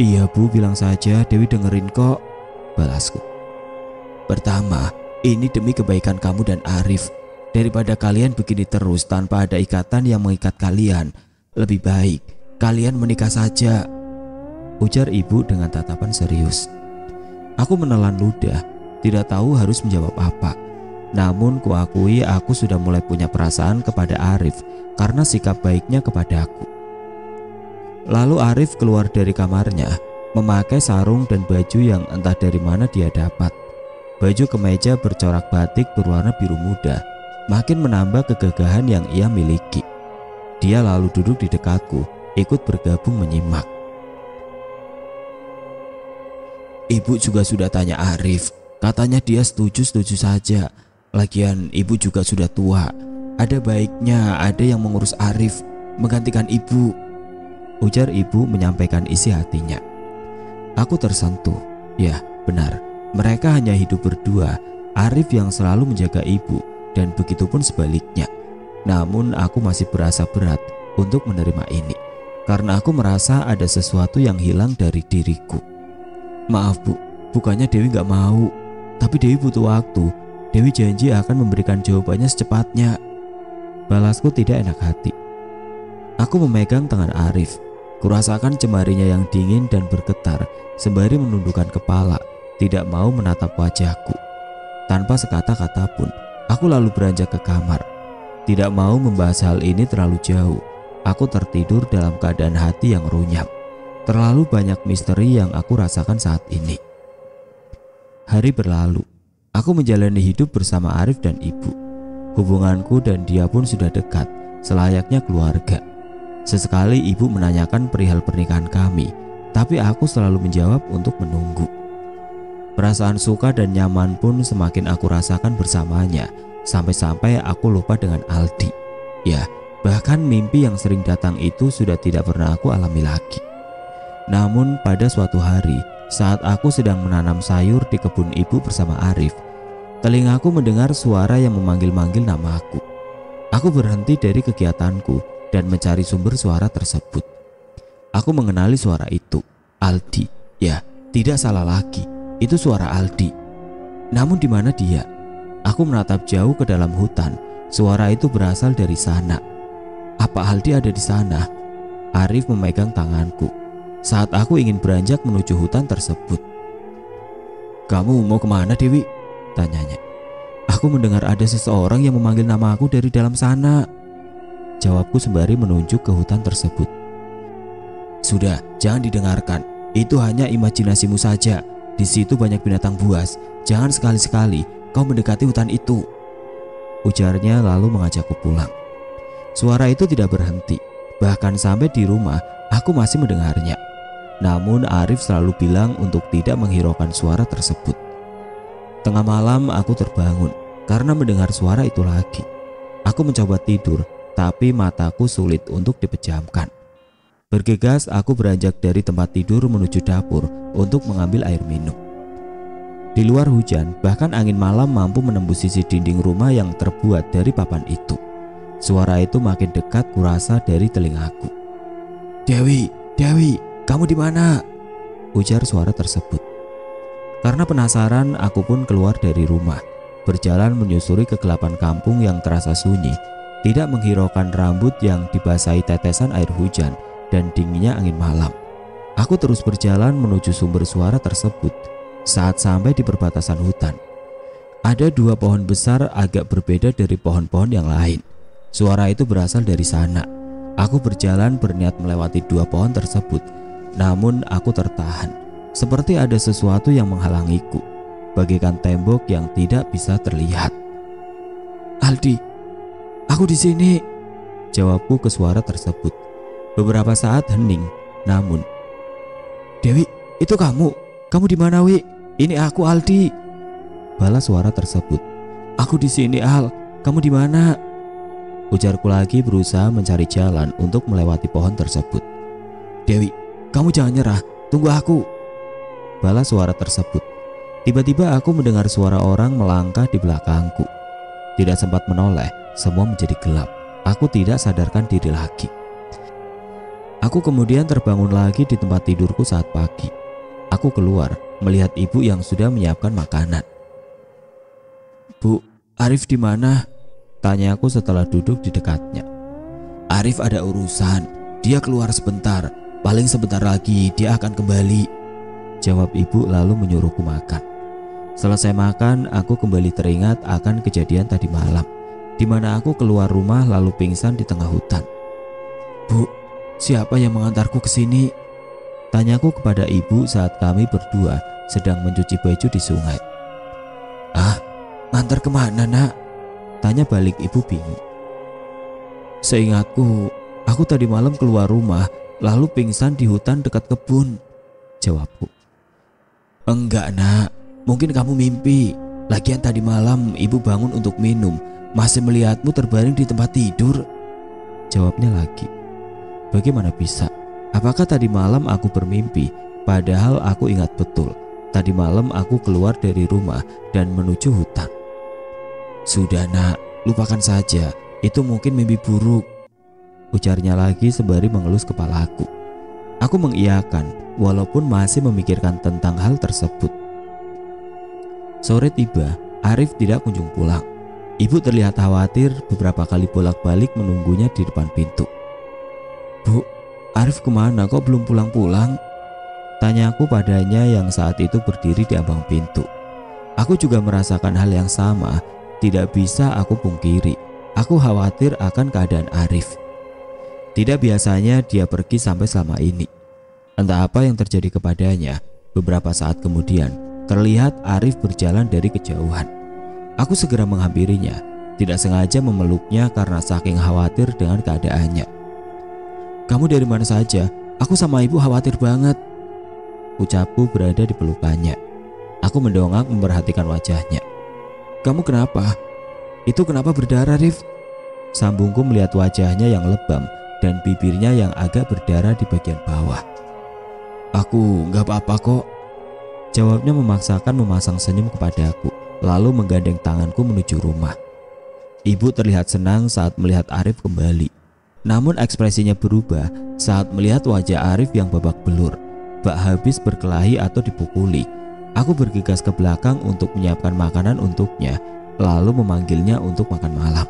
Iya, Bu, bilang saja, Dewi dengerin kok, balasku. Pertama, ini demi kebaikan kamu dan Arif. Daripada kalian begini terus tanpa ada ikatan yang mengikat kalian, lebih baik kalian menikah saja, ujar ibu dengan tatapan serius. Aku menelan ludah, tidak tahu harus menjawab apa. Namun kuakui aku sudah mulai punya perasaan kepada Arif karena sikap baiknya kepadaku. Lalu Arif keluar dari kamarnya, memakai sarung dan baju yang entah dari mana dia dapat. Baju kemeja bercorak batik berwarna biru muda makin menambah kegagahan yang ia miliki. Dia lalu duduk di dekatku, ikut bergabung menyimak. Ibu juga sudah tanya Arif, katanya dia setuju-setuju saja. Lagian ibu juga sudah tua, ada baiknya ada yang mengurus Arif, menggantikan ibu, ujar ibu menyampaikan isi hatinya. Aku tersentuh, ya benar, mereka hanya hidup berdua, Arif yang selalu menjaga ibu dan begitupun sebaliknya. Namun aku masih berasa berat untuk menerima ini, karena aku merasa ada sesuatu yang hilang dari diriku. Maaf Bu, bukannya Dewi gak mau, tapi Dewi butuh waktu. Dewi janji akan memberikan jawabannya secepatnya, balasku tidak enak hati. Aku memegang tangan Arif, kurasakan jemarinya yang dingin dan bergetar sembari menundukkan kepala, tidak mau menatap wajahku. Tanpa sekata-kata pun, aku lalu beranjak ke kamar. Tidak mau membahas hal ini terlalu jauh, aku tertidur dalam keadaan hati yang runyam. Terlalu banyak misteri yang aku rasakan saat ini. Hari berlalu, aku menjalani hidup bersama Arif dan ibu. Hubunganku dan dia pun sudah dekat, selayaknya keluarga. Sesekali ibu menanyakan perihal pernikahan kami, tapi aku selalu menjawab untuk menunggu. Perasaan suka dan nyaman pun semakin aku rasakan bersamanya, sampai-sampai aku lupa dengan Aldi. Ya, bahkan mimpi yang sering datang itu sudah tidak pernah aku alami lagi. Namun pada suatu hari, saat aku sedang menanam sayur di kebun ibu bersama Arif, telingaku mendengar suara yang memanggil-manggil namaku. Aku berhenti dari kegiatanku dan mencari sumber suara tersebut. Aku mengenali suara itu, Aldi. Ya, tidak salah lagi, itu suara Aldi. Namun di mana dia? Aku menatap jauh ke dalam hutan. Suara itu berasal dari sana. Apa Aldi ada di sana? Arif memegang tanganku saat aku ingin beranjak menuju hutan tersebut. Kamu mau kemana, Dewi? Tanyanya. Aku mendengar ada seseorang yang memanggil nama aku dari dalam sana, jawabku sembari menunjuk ke hutan tersebut. Sudah, jangan didengarkan. Itu hanya imajinasimu saja. Di situ banyak binatang buas. Jangan sekali-sekali kau mendekati hutan itu, ujarnya lalu mengajakku pulang. Suara itu tidak berhenti. Bahkan sampai di rumah aku masih mendengarnya. Namun Arif selalu bilang untuk tidak menghiraukan suara tersebut. Tengah malam aku terbangun karena mendengar suara itu lagi. Aku mencoba tidur, tapi mataku sulit untuk dipejamkan. Bergegas aku beranjak dari tempat tidur menuju dapur untuk mengambil air minum. Di luar hujan, bahkan angin malam mampu menembus sisi dinding rumah yang terbuat dari papan itu. Suara itu makin dekat kurasa dari telingaku. Dewi, Dewi, kamu di mana? Ujar suara tersebut. Karena penasaran, aku pun keluar dari rumah, berjalan menyusuri kegelapan kampung yang terasa sunyi, tidak menghiraukan rambut yang dibasahi tetesan air hujan dan dinginnya angin malam. Aku terus berjalan menuju sumber suara tersebut. Saat sampai di perbatasan hutan, ada dua pohon besar agak berbeda dari pohon-pohon yang lain. Suara itu berasal dari sana. Aku berjalan berniat melewati dua pohon tersebut, namun aku tertahan. Seperti ada sesuatu yang menghalangiku, bagaikan tembok yang tidak bisa terlihat. Aldi, aku di sini, jawabku ke suara tersebut. Beberapa saat hening, namun, Dewi, itu kamu? Kamu di mana, Wi? Ini aku, Aldi, balas suara tersebut. Aku di sini, Al. Kamu di mana? Ujarku lagi berusaha mencari jalan untuk melewati pohon tersebut. Dewi, kamu jangan nyerah. Tunggu aku, balas suara tersebut. Tiba-tiba aku mendengar suara orang melangkah di belakangku. Tidak sempat menoleh, semua menjadi gelap. Aku tidak sadarkan diri lagi. Aku kemudian terbangun lagi di tempat tidurku saat pagi. Aku keluar melihat ibu yang sudah menyiapkan makanan. "Bu, Arif di mana?" tanya aku setelah duduk di dekatnya. "Arif ada urusan, dia keluar sebentar. Paling sebentar lagi dia akan kembali," jawab ibu lalu menyuruhku makan. Selesai makan, aku kembali teringat akan kejadian tadi malam, di mana aku keluar rumah lalu pingsan di tengah hutan. "Bu, siapa yang mengantarku ke sini?" tanyaku kepada ibu saat kami berdua sedang mencuci baju di sungai. "Ah, ngantar kemana, nak?" tanya balik ibu bingung. "Seingatku, aku tadi malam keluar rumah lalu pingsan di hutan dekat kebun," jawabku. "Enggak, nak. Mungkin kamu mimpi. Lagian tadi malam ibu bangun untuk minum, masih melihatmu terbaring di tempat tidur," jawabnya lagi. Bagaimana bisa? Apakah tadi malam aku bermimpi? Padahal aku ingat betul, tadi malam aku keluar dari rumah dan menuju hutan. "Sudah, nak, lupakan saja. Itu mungkin mimpi buruk," ujarnya lagi sembari mengelus kepalaku. Aku mengiyakan walaupun masih memikirkan tentang hal tersebut. Sore tiba, Arif tidak kunjung pulang. Ibu terlihat khawatir beberapa kali bolak-balik menunggunya di depan pintu. "Bu, Arif kemana? Kok belum pulang-pulang?" tanyaku padanya yang saat itu berdiri di ambang pintu. Aku juga merasakan hal yang sama. Tidak bisa aku pungkiri, aku khawatir akan keadaan Arif. Tidak biasanya dia pergi sampai selama ini. Entah apa yang terjadi kepadanya. Beberapa saat kemudian terlihat Arif berjalan dari kejauhan. Aku segera menghampirinya, tidak sengaja memeluknya karena saking khawatir dengan keadaannya. "Kamu dari mana saja? Aku sama ibu khawatir banget," ucapku berada di pelukannya. Aku mendongak memperhatikan wajahnya. "Kamu kenapa? Itu kenapa berdarah, Rif?" sambungku melihat wajahnya yang lebam dan bibirnya yang agak berdarah di bagian bawah. "Aku nggak apa-apa kok," jawabnya memaksakan memasang senyum kepadaku, lalu menggandeng tanganku menuju rumah. Ibu terlihat senang saat melihat Arif kembali. Namun ekspresinya berubah saat melihat wajah Arif yang babak belur, bak habis berkelahi atau dipukuli. Aku bergegas ke belakang untuk menyiapkan makanan untuknya, lalu memanggilnya untuk makan malam.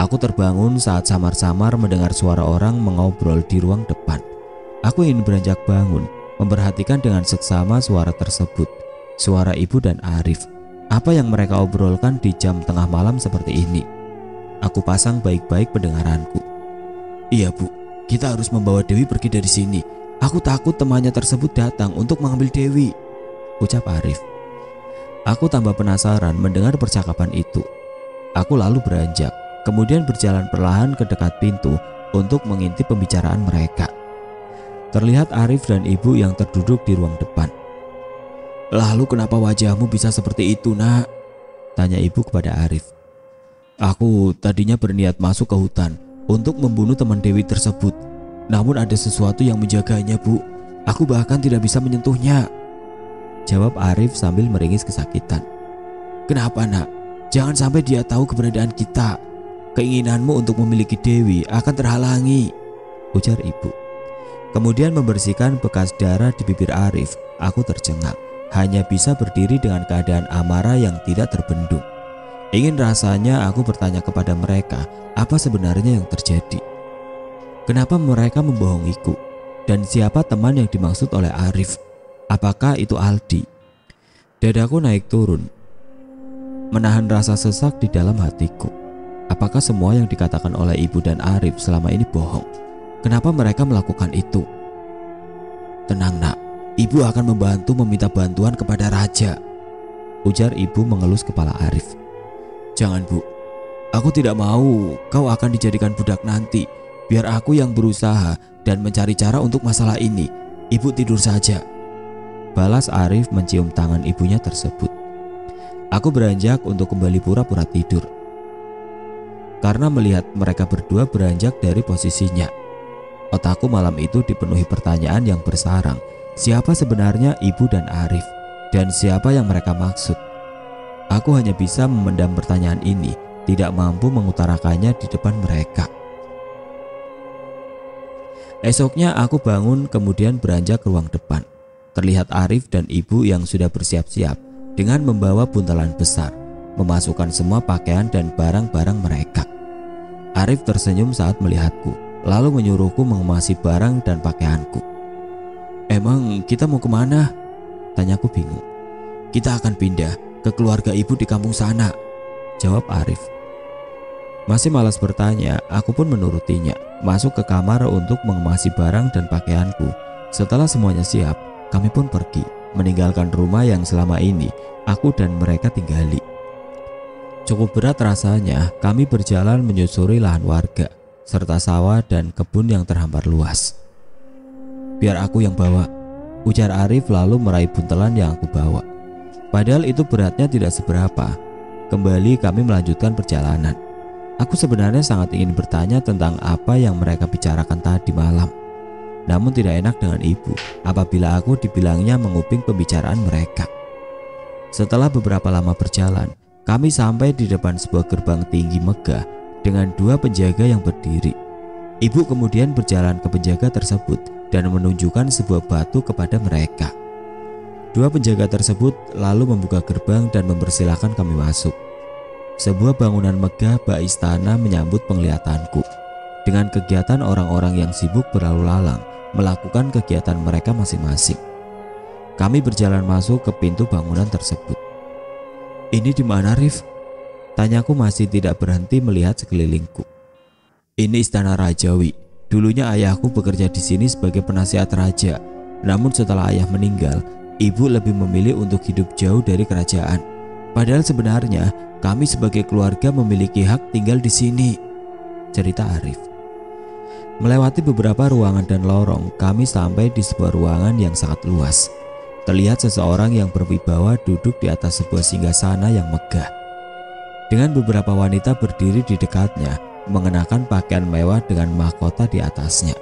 Aku terbangun saat samar-samar mendengar suara orang mengobrol di ruang depan. Aku ingin beranjak bangun, memperhatikan dengan seksama suara tersebut. Suara ibu dan Arif. Apa yang mereka obrolkan di jam tengah malam seperti ini? Aku pasang baik-baik pendengaranku. "Iya, Bu, kita harus membawa Dewi pergi dari sini. Aku takut temannya tersebut datang untuk mengambil Dewi," ucap Arif. Aku tambah penasaran mendengar percakapan itu. Aku lalu beranjak, kemudian berjalan perlahan ke dekat pintu untuk mengintip pembicaraan mereka. Terlihat Arif dan ibu yang terduduk di ruang depan. "Lalu kenapa wajahmu bisa seperti itu, nak?" tanya ibu kepada Arif. "Aku tadinya berniat masuk ke hutan untuk membunuh teman Dewi tersebut. Namun ada sesuatu yang menjaganya, Bu. Aku bahkan tidak bisa menyentuhnya," jawab Arif sambil meringis kesakitan. "Kenapa, nak? Jangan sampai dia tahu keberadaan kita. Keinginanmu untuk memiliki Dewi akan terhalangi," ujar ibu. Kemudian membersihkan bekas darah di bibir Arif. Aku tercengang, hanya bisa berdiri dengan keadaan amarah yang tidak terbendung. Ingin rasanya aku bertanya kepada mereka apa sebenarnya yang terjadi. Kenapa mereka membohongiku? Dan siapa teman yang dimaksud oleh Arif? Apakah itu Aldi? Dadaku naik turun, menahan rasa sesak di dalam hatiku. Apakah semua yang dikatakan oleh ibu dan Arif selama ini bohong? Kenapa mereka melakukan itu? "Tenang, nak, ibu akan membantu meminta bantuan kepada raja," ujar ibu mengelus kepala Arif. "Jangan, Bu. Aku tidak mau kau akan dijadikan budak nanti. Biar aku yang berusaha dan mencari cara untuk masalah ini. Ibu tidur saja," balas Arif mencium tangan ibunya tersebut. Aku beranjak untuk kembali pura-pura tidur. Karena melihat mereka berdua beranjak dari posisinya, otakku malam itu dipenuhi pertanyaan yang bersarang. Siapa sebenarnya ibu dan Arif? Dan siapa yang mereka maksud? Aku hanya bisa memendam pertanyaan ini, tidak mampu mengutarakannya di depan mereka. Esoknya aku bangun kemudian beranjak ke ruang depan. Terlihat Arif dan ibu yang sudah bersiap-siap dengan membawa buntalan besar, memasukkan semua pakaian dan barang-barang mereka. Arif tersenyum saat melihatku, lalu menyuruhku mengemasi barang dan pakaianku. "Emang kita mau kemana?" tanyaku bingung. "Kita akan pindah ke keluarga ibu di kampung sana," jawab Arif. Masih malas bertanya, aku pun menurutinya, masuk ke kamar untuk mengemasi barang dan pakaianku. Setelah semuanya siap, kami pun pergi, meninggalkan rumah yang selama ini aku dan mereka tinggali. Cukup berat rasanya kami berjalan menyusuri lahan warga, serta sawah dan kebun yang terhampar luas. "Biar aku yang bawa," ujar Arif lalu meraih buntelan yang aku bawa. Padahal itu beratnya tidak seberapa. Kembali kami melanjutkan perjalanan. Aku sebenarnya sangat ingin bertanya tentang apa yang mereka bicarakan tadi malam. Namun tidak enak dengan ibu apabila aku dibilangnya menguping pembicaraan mereka. Setelah beberapa lama berjalan, kami sampai di depan sebuah gerbang tinggi megah dengan 2 penjaga yang berdiri. Ibu kemudian berjalan ke penjaga tersebut dan menunjukkan sebuah batu kepada mereka. 2 penjaga tersebut lalu membuka gerbang dan mempersilahkan kami masuk. Sebuah bangunan megah bak istana menyambut penglihatanku, dengan kegiatan orang-orang yang sibuk berlalu lalang melakukan kegiatan mereka masing-masing. Kami berjalan masuk ke pintu bangunan tersebut. "Ini di mana, Rif?" tanyaku masih tidak berhenti melihat sekelilingku. "Ini istana Rajawi. Dulunya ayahku bekerja di sini sebagai penasihat raja. Namun setelah ayah meninggal, ibu lebih memilih untuk hidup jauh dari kerajaan. Padahal sebenarnya kami sebagai keluarga memiliki hak tinggal di sini," cerita Arif. Melewati beberapa ruangan dan lorong, kami sampai di sebuah ruangan yang sangat luas. Terlihat seseorang yang berwibawa duduk di atas sebuah singgasana yang megah, dengan beberapa wanita berdiri di dekatnya, mengenakan pakaian mewah dengan mahkota di atasnya.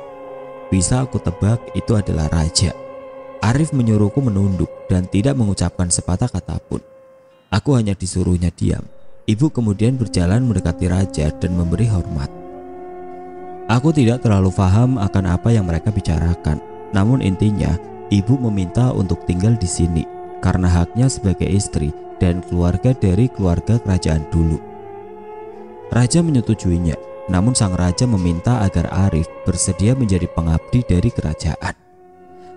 Bisa aku tebak itu adalah raja. Arif menyuruhku menunduk dan tidak mengucapkan sepatah kata pun. Aku hanya disuruhnya diam. Ibu kemudian berjalan mendekati raja dan memberi hormat. Aku tidak terlalu paham akan apa yang mereka bicarakan. Namun intinya, ibu meminta untuk tinggal di sini karena haknya sebagai istri dan keluarga dari keluarga kerajaan dulu. Raja menyetujuinya, namun sang raja meminta agar Arif bersedia menjadi pengabdi dari kerajaan.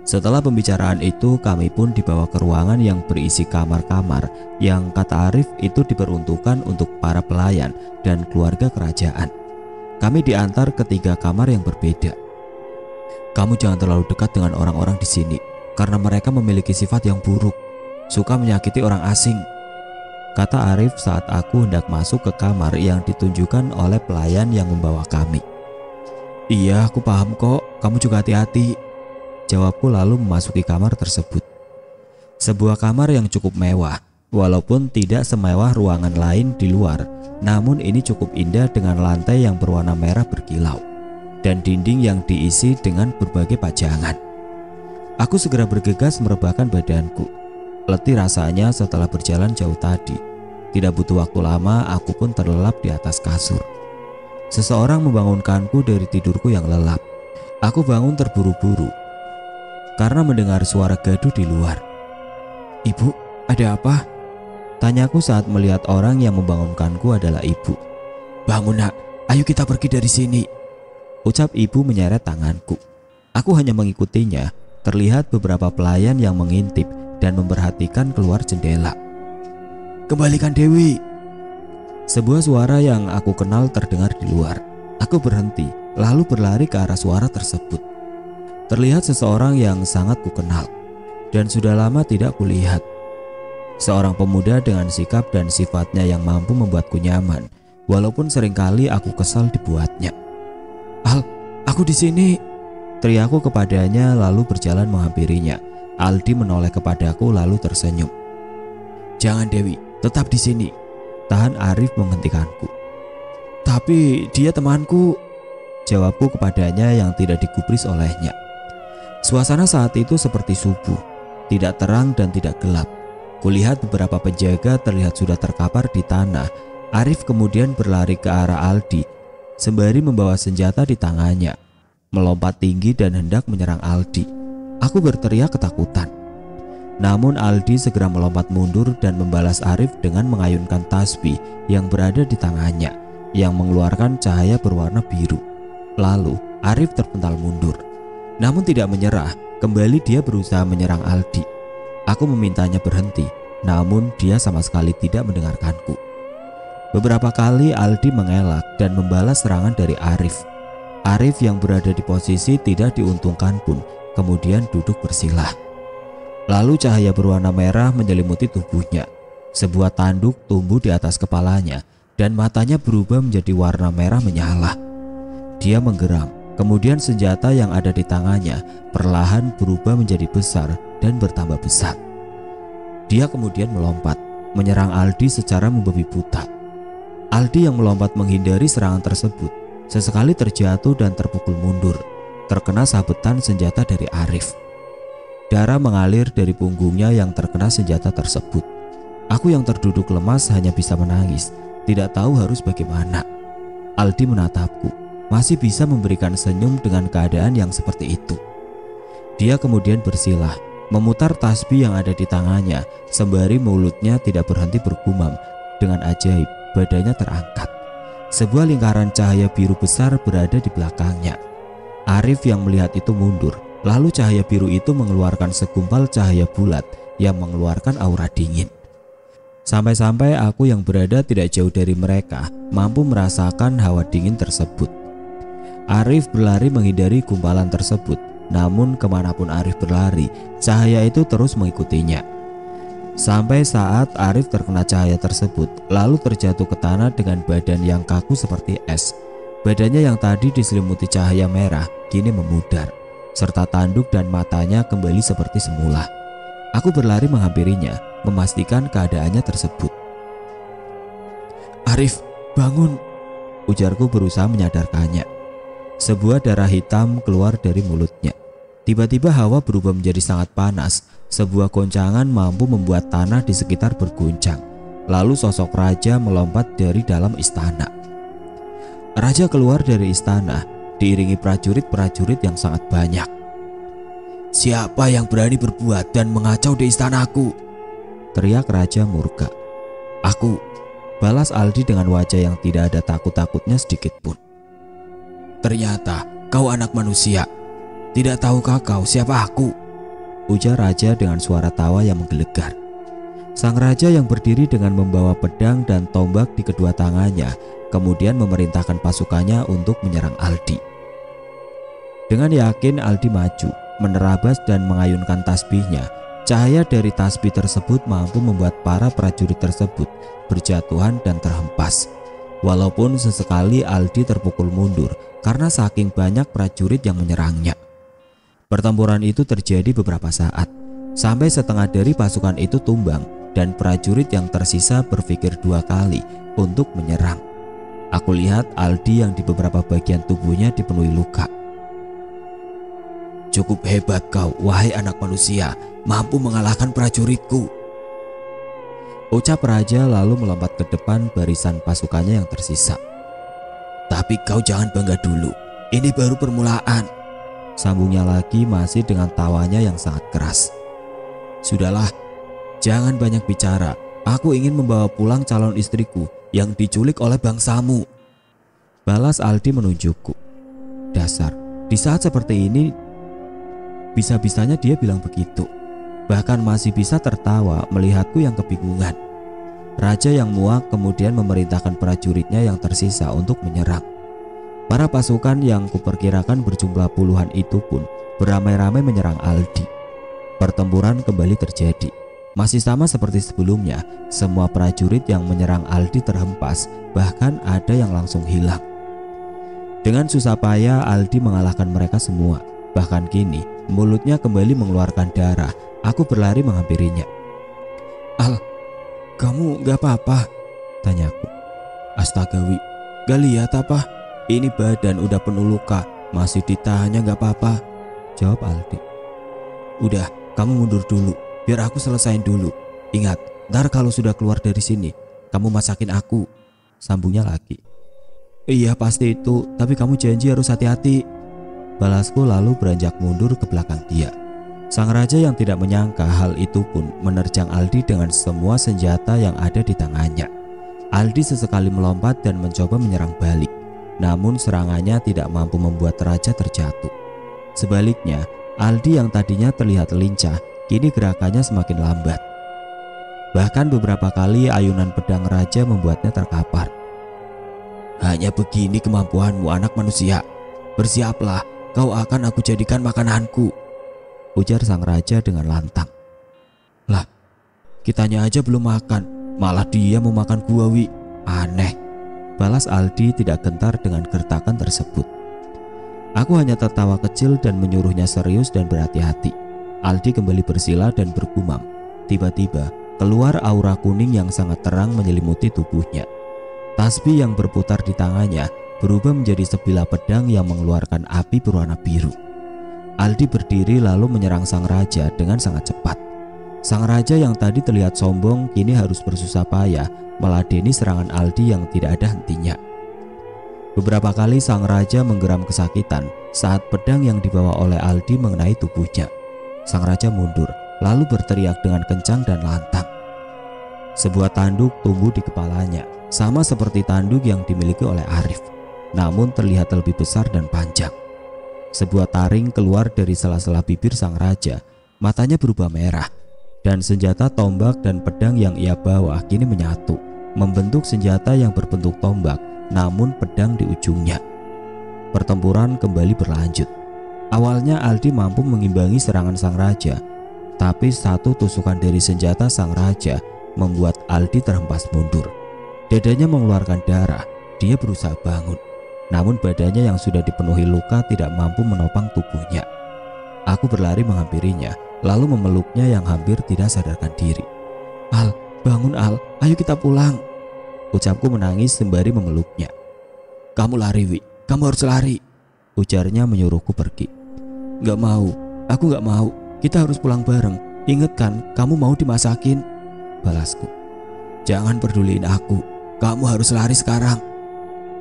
Setelah pembicaraan itu, kami pun dibawa ke ruangan yang berisi kamar-kamar yang kata Arif itu diperuntukkan untuk para pelayan dan keluarga kerajaan. Kami diantar ke 3 kamar yang berbeda. "Kamu jangan terlalu dekat dengan orang-orang di sini karena mereka memiliki sifat yang buruk, suka menyakiti orang asing," kata Arif saat aku hendak masuk ke kamar yang ditunjukkan oleh pelayan yang membawa kami. "Iya, aku paham kok. Kamu juga hati-hati," jawabku lalu memasuki kamar tersebut. Sebuah kamar yang cukup mewah, walaupun tidak semewah ruangan lain di luar. Namun ini cukup indah dengan lantai yang berwarna merah berkilau dan dinding yang diisi dengan berbagai pajangan. Aku segera bergegas merebahkan badanku. Letih rasanya setelah berjalan jauh tadi. Tidak butuh waktu lama, aku pun terlelap di atas kasur. Seseorang membangunkanku dari tidurku yang lelap. Aku bangun terburu-buru karena mendengar suara gaduh di luar. "Ibu, ada apa?" tanyaku saat melihat orang yang membangunkanku adalah ibu. "Bangun nak, ayo kita pergi dari sini," ucap ibu menyeret tanganku. Aku hanya mengikutinya. Terlihat beberapa pelayan yang mengintip dan memperhatikan keluar jendela. "Kembalikan Dewi," sebuah suara yang aku kenal terdengar di luar. Aku berhenti lalu berlari ke arah suara tersebut. Terlihat seseorang yang sangat kukenal dan sudah lama tidak kulihat. Seorang pemuda dengan sikap dan sifatnya yang mampu membuatku nyaman, walaupun seringkali aku kesal dibuatnya. "Al, aku di sini," teriakku kepadanya lalu berjalan menghampirinya. Aldi menoleh kepadaku lalu tersenyum. "Jangan Dewi, tetap di sini," tahan Arif menghentikanku. "Tapi dia temanku," jawabku kepadanya yang tidak digubris olehnya. Suasana saat itu seperti subuh, tidak terang dan tidak gelap. Kulihat beberapa penjaga terlihat sudah terkapar di tanah. Arif kemudian berlari ke arah Aldi sembari membawa senjata di tangannya, melompat tinggi dan hendak menyerang Aldi. Aku berteriak ketakutan. Namun Aldi segera melompat mundur dan membalas Arif dengan mengayunkan tasbih yang berada di tangannya yang mengeluarkan cahaya berwarna biru. Lalu Arif terpental mundur. Namun tidak menyerah, kembali dia berusaha menyerang Aldi. Aku memintanya berhenti, namun dia sama sekali tidak mendengarkanku. Beberapa kali Aldi mengelak dan membalas serangan dari Arif. Arif yang berada di posisi tidak diuntungkan pun kemudian duduk bersila. Lalu cahaya berwarna merah menyelimuti tubuhnya. Sebuah tanduk tumbuh di atas kepalanya dan matanya berubah menjadi warna merah menyala. Dia menggeram, kemudian senjata yang ada di tangannya perlahan berubah menjadi besar dan bertambah besar. Dia kemudian melompat, menyerang Aldi secara membabi buta. Aldi yang melompat menghindari serangan tersebut sesekali terjatuh dan terpukul mundur, terkena sabetan senjata dari Arif. Darah mengalir dari punggungnya yang terkena senjata tersebut. Aku yang terduduk lemas hanya bisa menangis, tidak tahu harus bagaimana. Aldi menatapku, masih bisa memberikan senyum dengan keadaan yang seperti itu. Dia kemudian bersilah, memutar tasbih yang ada di tangannya, sembari mulutnya tidak berhenti bergumam. Dengan ajaib, badannya terangkat. Sebuah lingkaran cahaya biru besar berada di belakangnya. Arif yang melihat itu mundur, lalu cahaya biru itu mengeluarkan segumpal cahaya bulat yang mengeluarkan aura dingin. Sampai-sampai aku yang berada tidak jauh dari mereka mampu merasakan hawa dingin tersebut. Arif berlari menghindari gumpalan tersebut, namun kemanapun Arif berlari, cahaya itu terus mengikutinya. Sampai saat Arif terkena cahaya tersebut, lalu terjatuh ke tanah dengan badan yang kaku seperti es. Badannya yang tadi diselimuti cahaya merah kini memudar, serta tanduk dan matanya kembali seperti semula. Aku berlari menghampirinya, memastikan keadaannya tersebut. "Arif, bangun!" ujarku berusaha menyadarkannya. Sebuah darah hitam keluar dari mulutnya. Tiba-tiba hawa berubah menjadi sangat panas. Sebuah goncangan mampu membuat tanah di sekitar berguncang. Lalu sosok raja melompat dari dalam istana. Raja keluar dari istana diiringi prajurit-prajurit yang sangat banyak. "Siapa yang berani berbuat dan mengacau di istanaku?" teriak raja murka. "Aku," balas Aldi dengan wajah yang tidak ada takut-takutnya sedikit pun. "Ternyata kau anak manusia. Tidak tahukah kau siapa aku?" ujar raja dengan suara tawa yang menggelegar. Sang raja yang berdiri dengan membawa pedang dan tombak di kedua tangannya kemudian memerintahkan pasukannya untuk menyerang Aldi. Dengan yakin Aldi maju, menerabas dan mengayunkan tasbihnya. Cahaya dari tasbih tersebut mampu membuat para prajurit tersebut berjatuhan dan terhempas. Walaupun sesekali Aldi terpukul mundur karena saking banyak prajurit yang menyerangnya. Pertempuran itu terjadi beberapa saat, sampai setengah dari pasukan itu tumbang dan prajurit yang tersisa berpikir dua kali untuk menyerang. Aku lihat Aldi yang di beberapa bagian tubuhnya dipenuhi luka. "Cukup hebat kau, wahai anak manusia, mampu mengalahkan prajuritku," ucap raja lalu melompat ke depan barisan pasukannya yang tersisa. "Tapi kau jangan bangga dulu, ini baru permulaan," sambungnya lagi masih dengan tawanya yang sangat keras. "Sudahlah, jangan banyak bicara. Aku ingin membawa pulang calon istriku yang diculik oleh bangsamu," balas Aldi menunjukku. Dasar, di saat seperti ini bisa-bisanya dia bilang begitu. Bahkan masih bisa tertawa melihatku yang kebingungan. Raja yang muak kemudian memerintahkan prajuritnya yang tersisa untuk menyerang. Para pasukan yang kuperkirakan berjumlah puluhan itu pun beramai-ramai menyerang Aldi. Pertempuran kembali terjadi. Masih sama seperti sebelumnya, semua prajurit yang menyerang Aldi terhempas, bahkan ada yang langsung hilang. Dengan susah payah Aldi mengalahkan mereka semua. Bahkan kini mulutnya kembali mengeluarkan darah. Aku berlari menghampirinya. "Al, kamu gak apa-apa?" tanyaku. "Astaga Wi, gak lihat apa? Ini badan udah penuh luka, masih ditahannya gak apa-apa," jawab Aldi. "Udah, kamu mundur dulu, biar aku selesain dulu. Ingat, ntar kalau sudah keluar dari sini, kamu masakin aku, sambungnya lagi. Iya pasti itu, tapi kamu janji harus hati-hati, balasku lalu beranjak mundur ke belakang dia. Sang raja yang tidak menyangka hal itu pun menerjang Aldi dengan semua senjata yang ada di tangannya. Aldi sesekali melompat dan mencoba menyerang balik, namun serangannya tidak mampu membuat raja terjatuh. Sebaliknya, Aldi yang tadinya terlihat lincah, kini gerakannya semakin lambat. Bahkan beberapa kali ayunan pedang raja membuatnya terkapar. Hanya begini kemampuanmu anak manusia. Bersiaplah, kau akan aku jadikan makananku, ujar sang raja dengan lantang. Lah, kitanya aja belum makan, malah dia mau makan gua, Wi. Aneh, balas Aldi tidak gentar dengan gertakan tersebut. Aku hanya tertawa kecil dan menyuruhnya serius dan berhati-hati. Aldi kembali bersila dan bergumam. Tiba-tiba keluar aura kuning yang sangat terang menyelimuti tubuhnya. Tasbih yang berputar di tangannya berubah menjadi sebilah pedang yang mengeluarkan api berwarna biru. Aldi berdiri lalu menyerang sang raja dengan sangat cepat. Sang raja yang tadi terlihat sombong kini harus bersusah payah meladeni serangan Aldi yang tidak ada hentinya. Beberapa kali sang raja menggeram kesakitan saat pedang yang dibawa oleh Aldi mengenai tubuhnya. Sang raja mundur lalu berteriak dengan kencang dan lantang. Sebuah tanduk tumbuh di kepalanya, sama seperti tanduk yang dimiliki oleh Arif, namun terlihat lebih besar dan panjang. Sebuah taring keluar dari sela-sela bibir sang raja, matanya berubah merah, dan senjata tombak dan pedang yang ia bawa kini menyatu, membentuk senjata yang berbentuk tombak, namun pedang di ujungnya. Pertempuran kembali berlanjut. Awalnya Aldi mampu mengimbangi serangan sang raja, tapi satu tusukan dari senjata sang raja membuat Aldi terhempas mundur. Dadanya mengeluarkan darah, dia berusaha bangun, namun badannya yang sudah dipenuhi luka tidak mampu menopang tubuhnya. Aku berlari menghampirinya, lalu memeluknya yang hampir tidak sadarkan diri. Al, bangun Al, ayo kita pulang, ucapku menangis sembari memeluknya. Kamu lari, Wi, kamu harus lari, ujarnya menyuruhku pergi. Gak mau, aku gak mau, kita harus pulang bareng. Ingat kan, kamu mau dimasakin, balasku. Jangan peduliin aku, kamu harus lari sekarang,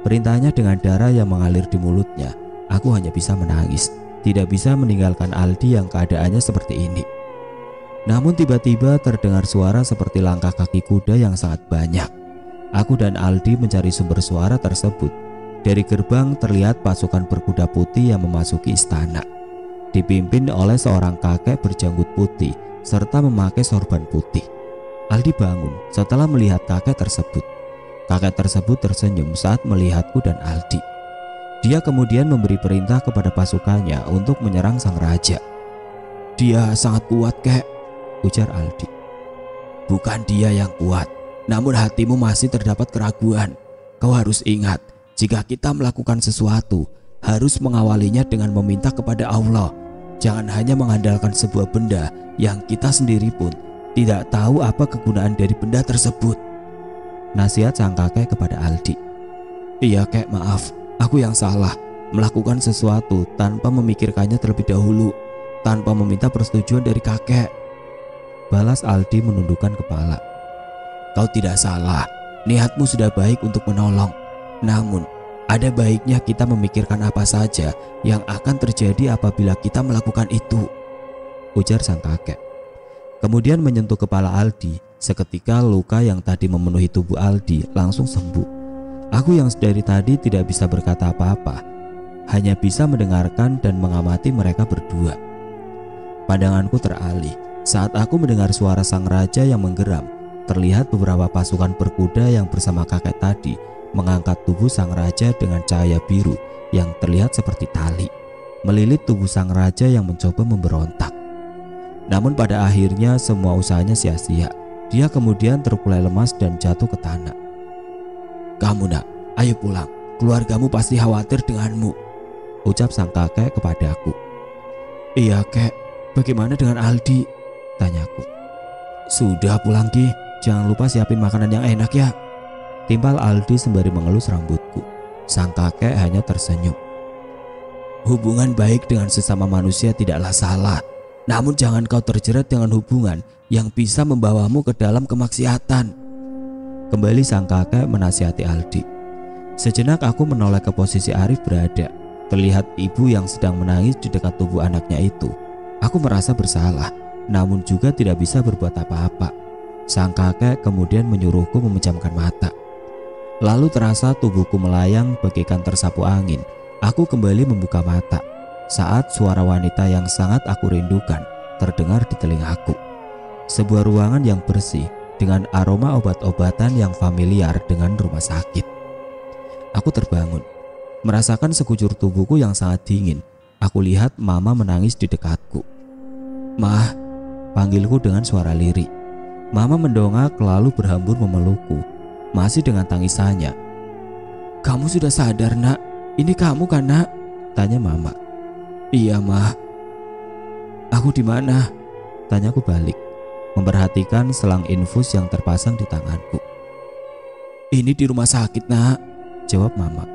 perintahnya dengan darah yang mengalir di mulutnya. Aku hanya bisa menangis, tidak bisa meninggalkan Aldi yang keadaannya seperti ini. Namun tiba-tiba terdengar suara seperti langkah kaki kuda yang sangat banyak. Aku dan Aldi mencari sumber suara tersebut. Dari gerbang terlihat pasukan berkuda putih yang memasuki istana, dipimpin oleh seorang kakek berjanggut putih serta memakai sorban putih. Aldi bangun setelah melihat kakek tersebut. Kakek tersebut tersenyum saat melihatku dan Aldi. Dia kemudian memberi perintah kepada pasukannya untuk menyerang sang raja. Dia sangat kuat, kek, ujar Aldi. Bukan dia yang kuat, namun hatimu masih terdapat keraguan. Kau harus ingat, jika kita melakukan sesuatu, harus mengawalinya dengan meminta kepada Allah. Jangan hanya mengandalkan sebuah benda yang kita sendiri pun tidak tahu apa kegunaan dari benda tersebut, nasihat sang kakek kepada Aldi. Iya kek, maaf, aku yang salah melakukan sesuatu tanpa memikirkannya terlebih dahulu, tanpa meminta persetujuan dari kakek, balas Aldi menundukkan kepala. Kau tidak salah, niatmu sudah baik untuk menolong, namun ada baiknya kita memikirkan apa saja yang akan terjadi apabila kita melakukan itu, ujar sang kakek. Kemudian menyentuh kepala Aldi. Seketika luka yang tadi memenuhi tubuh Aldi langsung sembuh. Aku yang dari tadi tidak bisa berkata apa-apa, hanya bisa mendengarkan dan mengamati mereka berdua. Pandanganku teralih saat aku mendengar suara sang raja yang menggeram. Terlihat beberapa pasukan berkuda yang bersama kakek tadi mengangkat tubuh sang raja dengan cahaya biru yang terlihat seperti tali, melilit tubuh sang raja yang mencoba memberontak. Namun pada akhirnya semua usahanya sia-sia. Dia kemudian terkulai lemas dan jatuh ke tanah. Kamu nak, ayo pulang, keluargamu pasti khawatir denganmu, ucap sang kakek kepadaku. Iya kek, bagaimana dengan Aldi? Tanyaku. Sudah pulang Ki, jangan lupa siapin makanan yang enak ya, timpal Aldi sembari mengelus rambutku. Sang kakek hanya tersenyum. Hubungan baik dengan sesama manusia tidaklah salah, Namun jangan kau terjerat dengan hubungan yang bisa membawamu ke dalam kemaksiatan. Kembali sang kakek menasihati Aldi. Sejenak aku menoleh ke posisi Arif berada. Terlihat ibu yang sedang menangis di dekat tubuh anaknya itu. Aku merasa bersalah, namun juga tidak bisa berbuat apa-apa. Sang kakek kemudian menyuruhku memejamkan mata. Lalu terasa tubuhku melayang bagaikan tersapu angin. Aku kembali membuka mata saat suara wanita yang sangat aku rindukan terdengar di telingaku. Sebuah ruangan yang bersih dengan aroma obat-obatan yang familiar dengan rumah sakit. Aku terbangun, merasakan sekujur tubuhku yang sangat dingin. Aku lihat mama menangis di dekatku. "Mah," panggilku dengan suara lirih. Mama mendongak lalu berhambur memelukku, masih dengan tangisannya. "Kamu sudah sadar, Nak? Ini kamu kan, Nak?" tanya mama. "Iya, Mah." "Aku di mana?" tanyaku balik, memperhatikan selang infus yang terpasang di tanganku. "Ini di rumah sakit, Nak," jawab mama.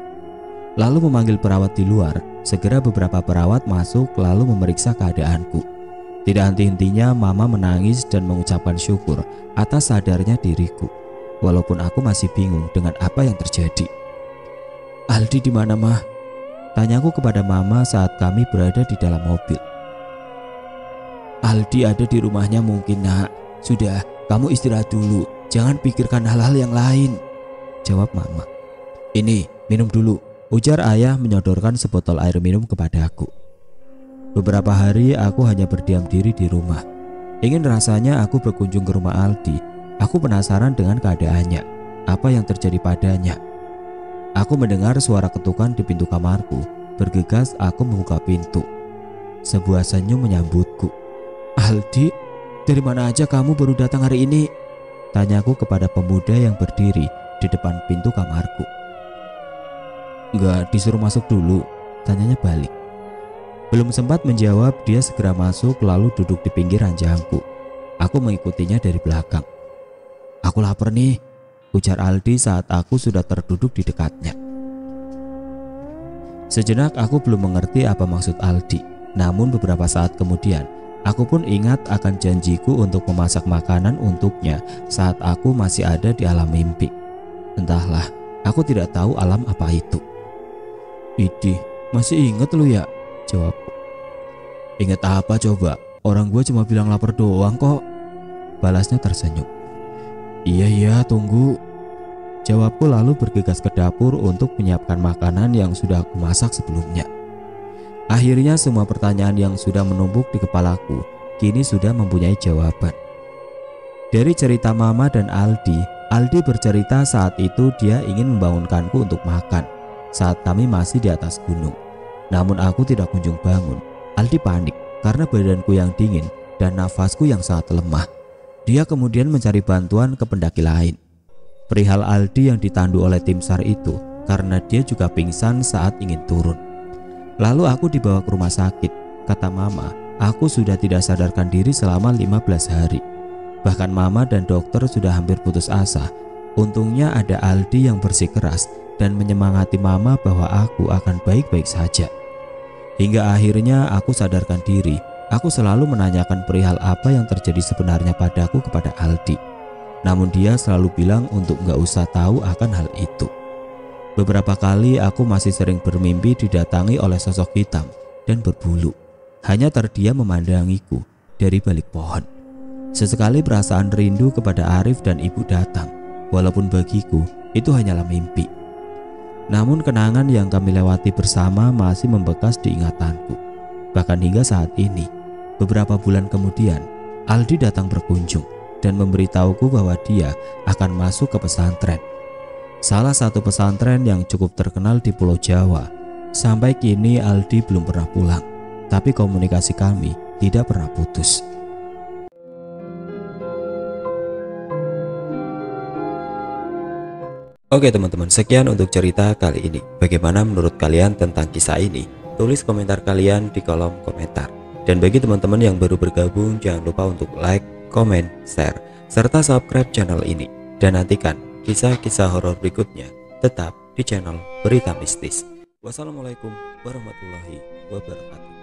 Lalu memanggil perawat di luar. Segera beberapa perawat masuk lalu memeriksa keadaanku. Tidak henti-hentinya mama menangis dan mengucapkan syukur atas sadarnya diriku, walaupun aku masih bingung dengan apa yang terjadi. "Aldi di mana, Mah?" tanyaku kepada mama saat kami berada di dalam mobil. "Aldi ada di rumahnya mungkin, Nak. Sudah, kamu istirahat dulu. Jangan pikirkan hal-hal yang lain," jawab mama. "Ini, minum dulu," ujar ayah menyodorkan sebotol air minum kepadaku. Beberapa hari aku hanya berdiam diri di rumah. Ingin rasanya aku berkunjung ke rumah Aldi. Aku penasaran dengan keadaannya. Apa yang terjadi padanya? Aku mendengar suara ketukan di pintu kamarku. Bergegas aku membuka pintu. Sebuah senyum menyambutku. "Aldi, dari mana aja kamu baru datang hari ini?" tanyaku kepada pemuda yang berdiri di depan pintu kamarku. "Enggak disuruh masuk dulu?" tanyanya balik. Belum sempat menjawab, dia segera masuk lalu duduk di pinggir ranjangku. Aku mengikutinya dari belakang. "Aku lapar nih," ujar Aldi saat aku sudah terduduk di dekatnya. Sejenak aku belum mengerti apa maksud Aldi. Namun beberapa saat kemudian aku pun ingat akan janjiku untuk memasak makanan untuknya saat aku masih ada di alam mimpi. Entahlah, aku tidak tahu alam apa itu. "Idih, masih inget lu ya?" jawabku. "Ingat apa coba? Orang gue cuma bilang lapar doang kok," balasnya tersenyum. Iya, tunggu," jawabku lalu bergegas ke dapur untuk menyiapkan makanan yang sudah aku masak sebelumnya. Akhirnya semua pertanyaan yang sudah menumpuk di kepalaku kini sudah mempunyai jawaban. Dari cerita mama dan Aldi bercerita saat itu dia ingin membangunkanku untuk makan saat kami masih di atas gunung. Namun aku tidak kunjung bangun. Aldi panik karena badanku yang dingin dan nafasku yang sangat lemah. Dia kemudian mencari bantuan ke pendaki lain. Perihal Aldi yang ditandu oleh tim SAR itu karena dia juga pingsan saat ingin turun. Lalu aku dibawa ke rumah sakit. Kata mama, aku sudah tidak sadarkan diri selama 15 hari. Bahkan mama dan dokter sudah hampir putus asa. Untungnya ada Aldi yang bersikeras dan menyemangati mama bahwa aku akan baik-baik saja. Hingga akhirnya aku sadarkan diri. Aku selalu menanyakan perihal apa yang terjadi sebenarnya padaku kepada Aldi. Namun dia selalu bilang untuk gak usah tahu akan hal itu. Beberapa kali aku masih sering bermimpi didatangi oleh sosok hitam dan berbulu. Hanya terdiam memandangiku dari balik pohon. Sesekali perasaan rindu kepada Arif dan ibu datang. Walaupun bagiku itu hanyalah mimpi. Namun kenangan yang kami lewati bersama masih membekas di ingatanku. Bahkan hingga saat ini, beberapa bulan kemudian, Aldi datang berkunjung dan memberitahuku bahwa dia akan masuk ke pesantren. Salah satu pesantren yang cukup terkenal di Pulau Jawa. Sampai kini Aldi belum pernah pulang, tapi komunikasi kami tidak pernah putus. Oke teman-teman, sekian untuk cerita kali ini. Bagaimana menurut kalian tentang kisah ini? Tulis komentar kalian di kolom komentar. Dan bagi teman-teman yang baru bergabung, jangan lupa untuk like, komen, share, serta subscribe channel ini. Dan nantikan kisah-kisah horor berikutnya tetap di channel Berita Mistis. Wassalamualaikum warahmatullahi wabarakatuh.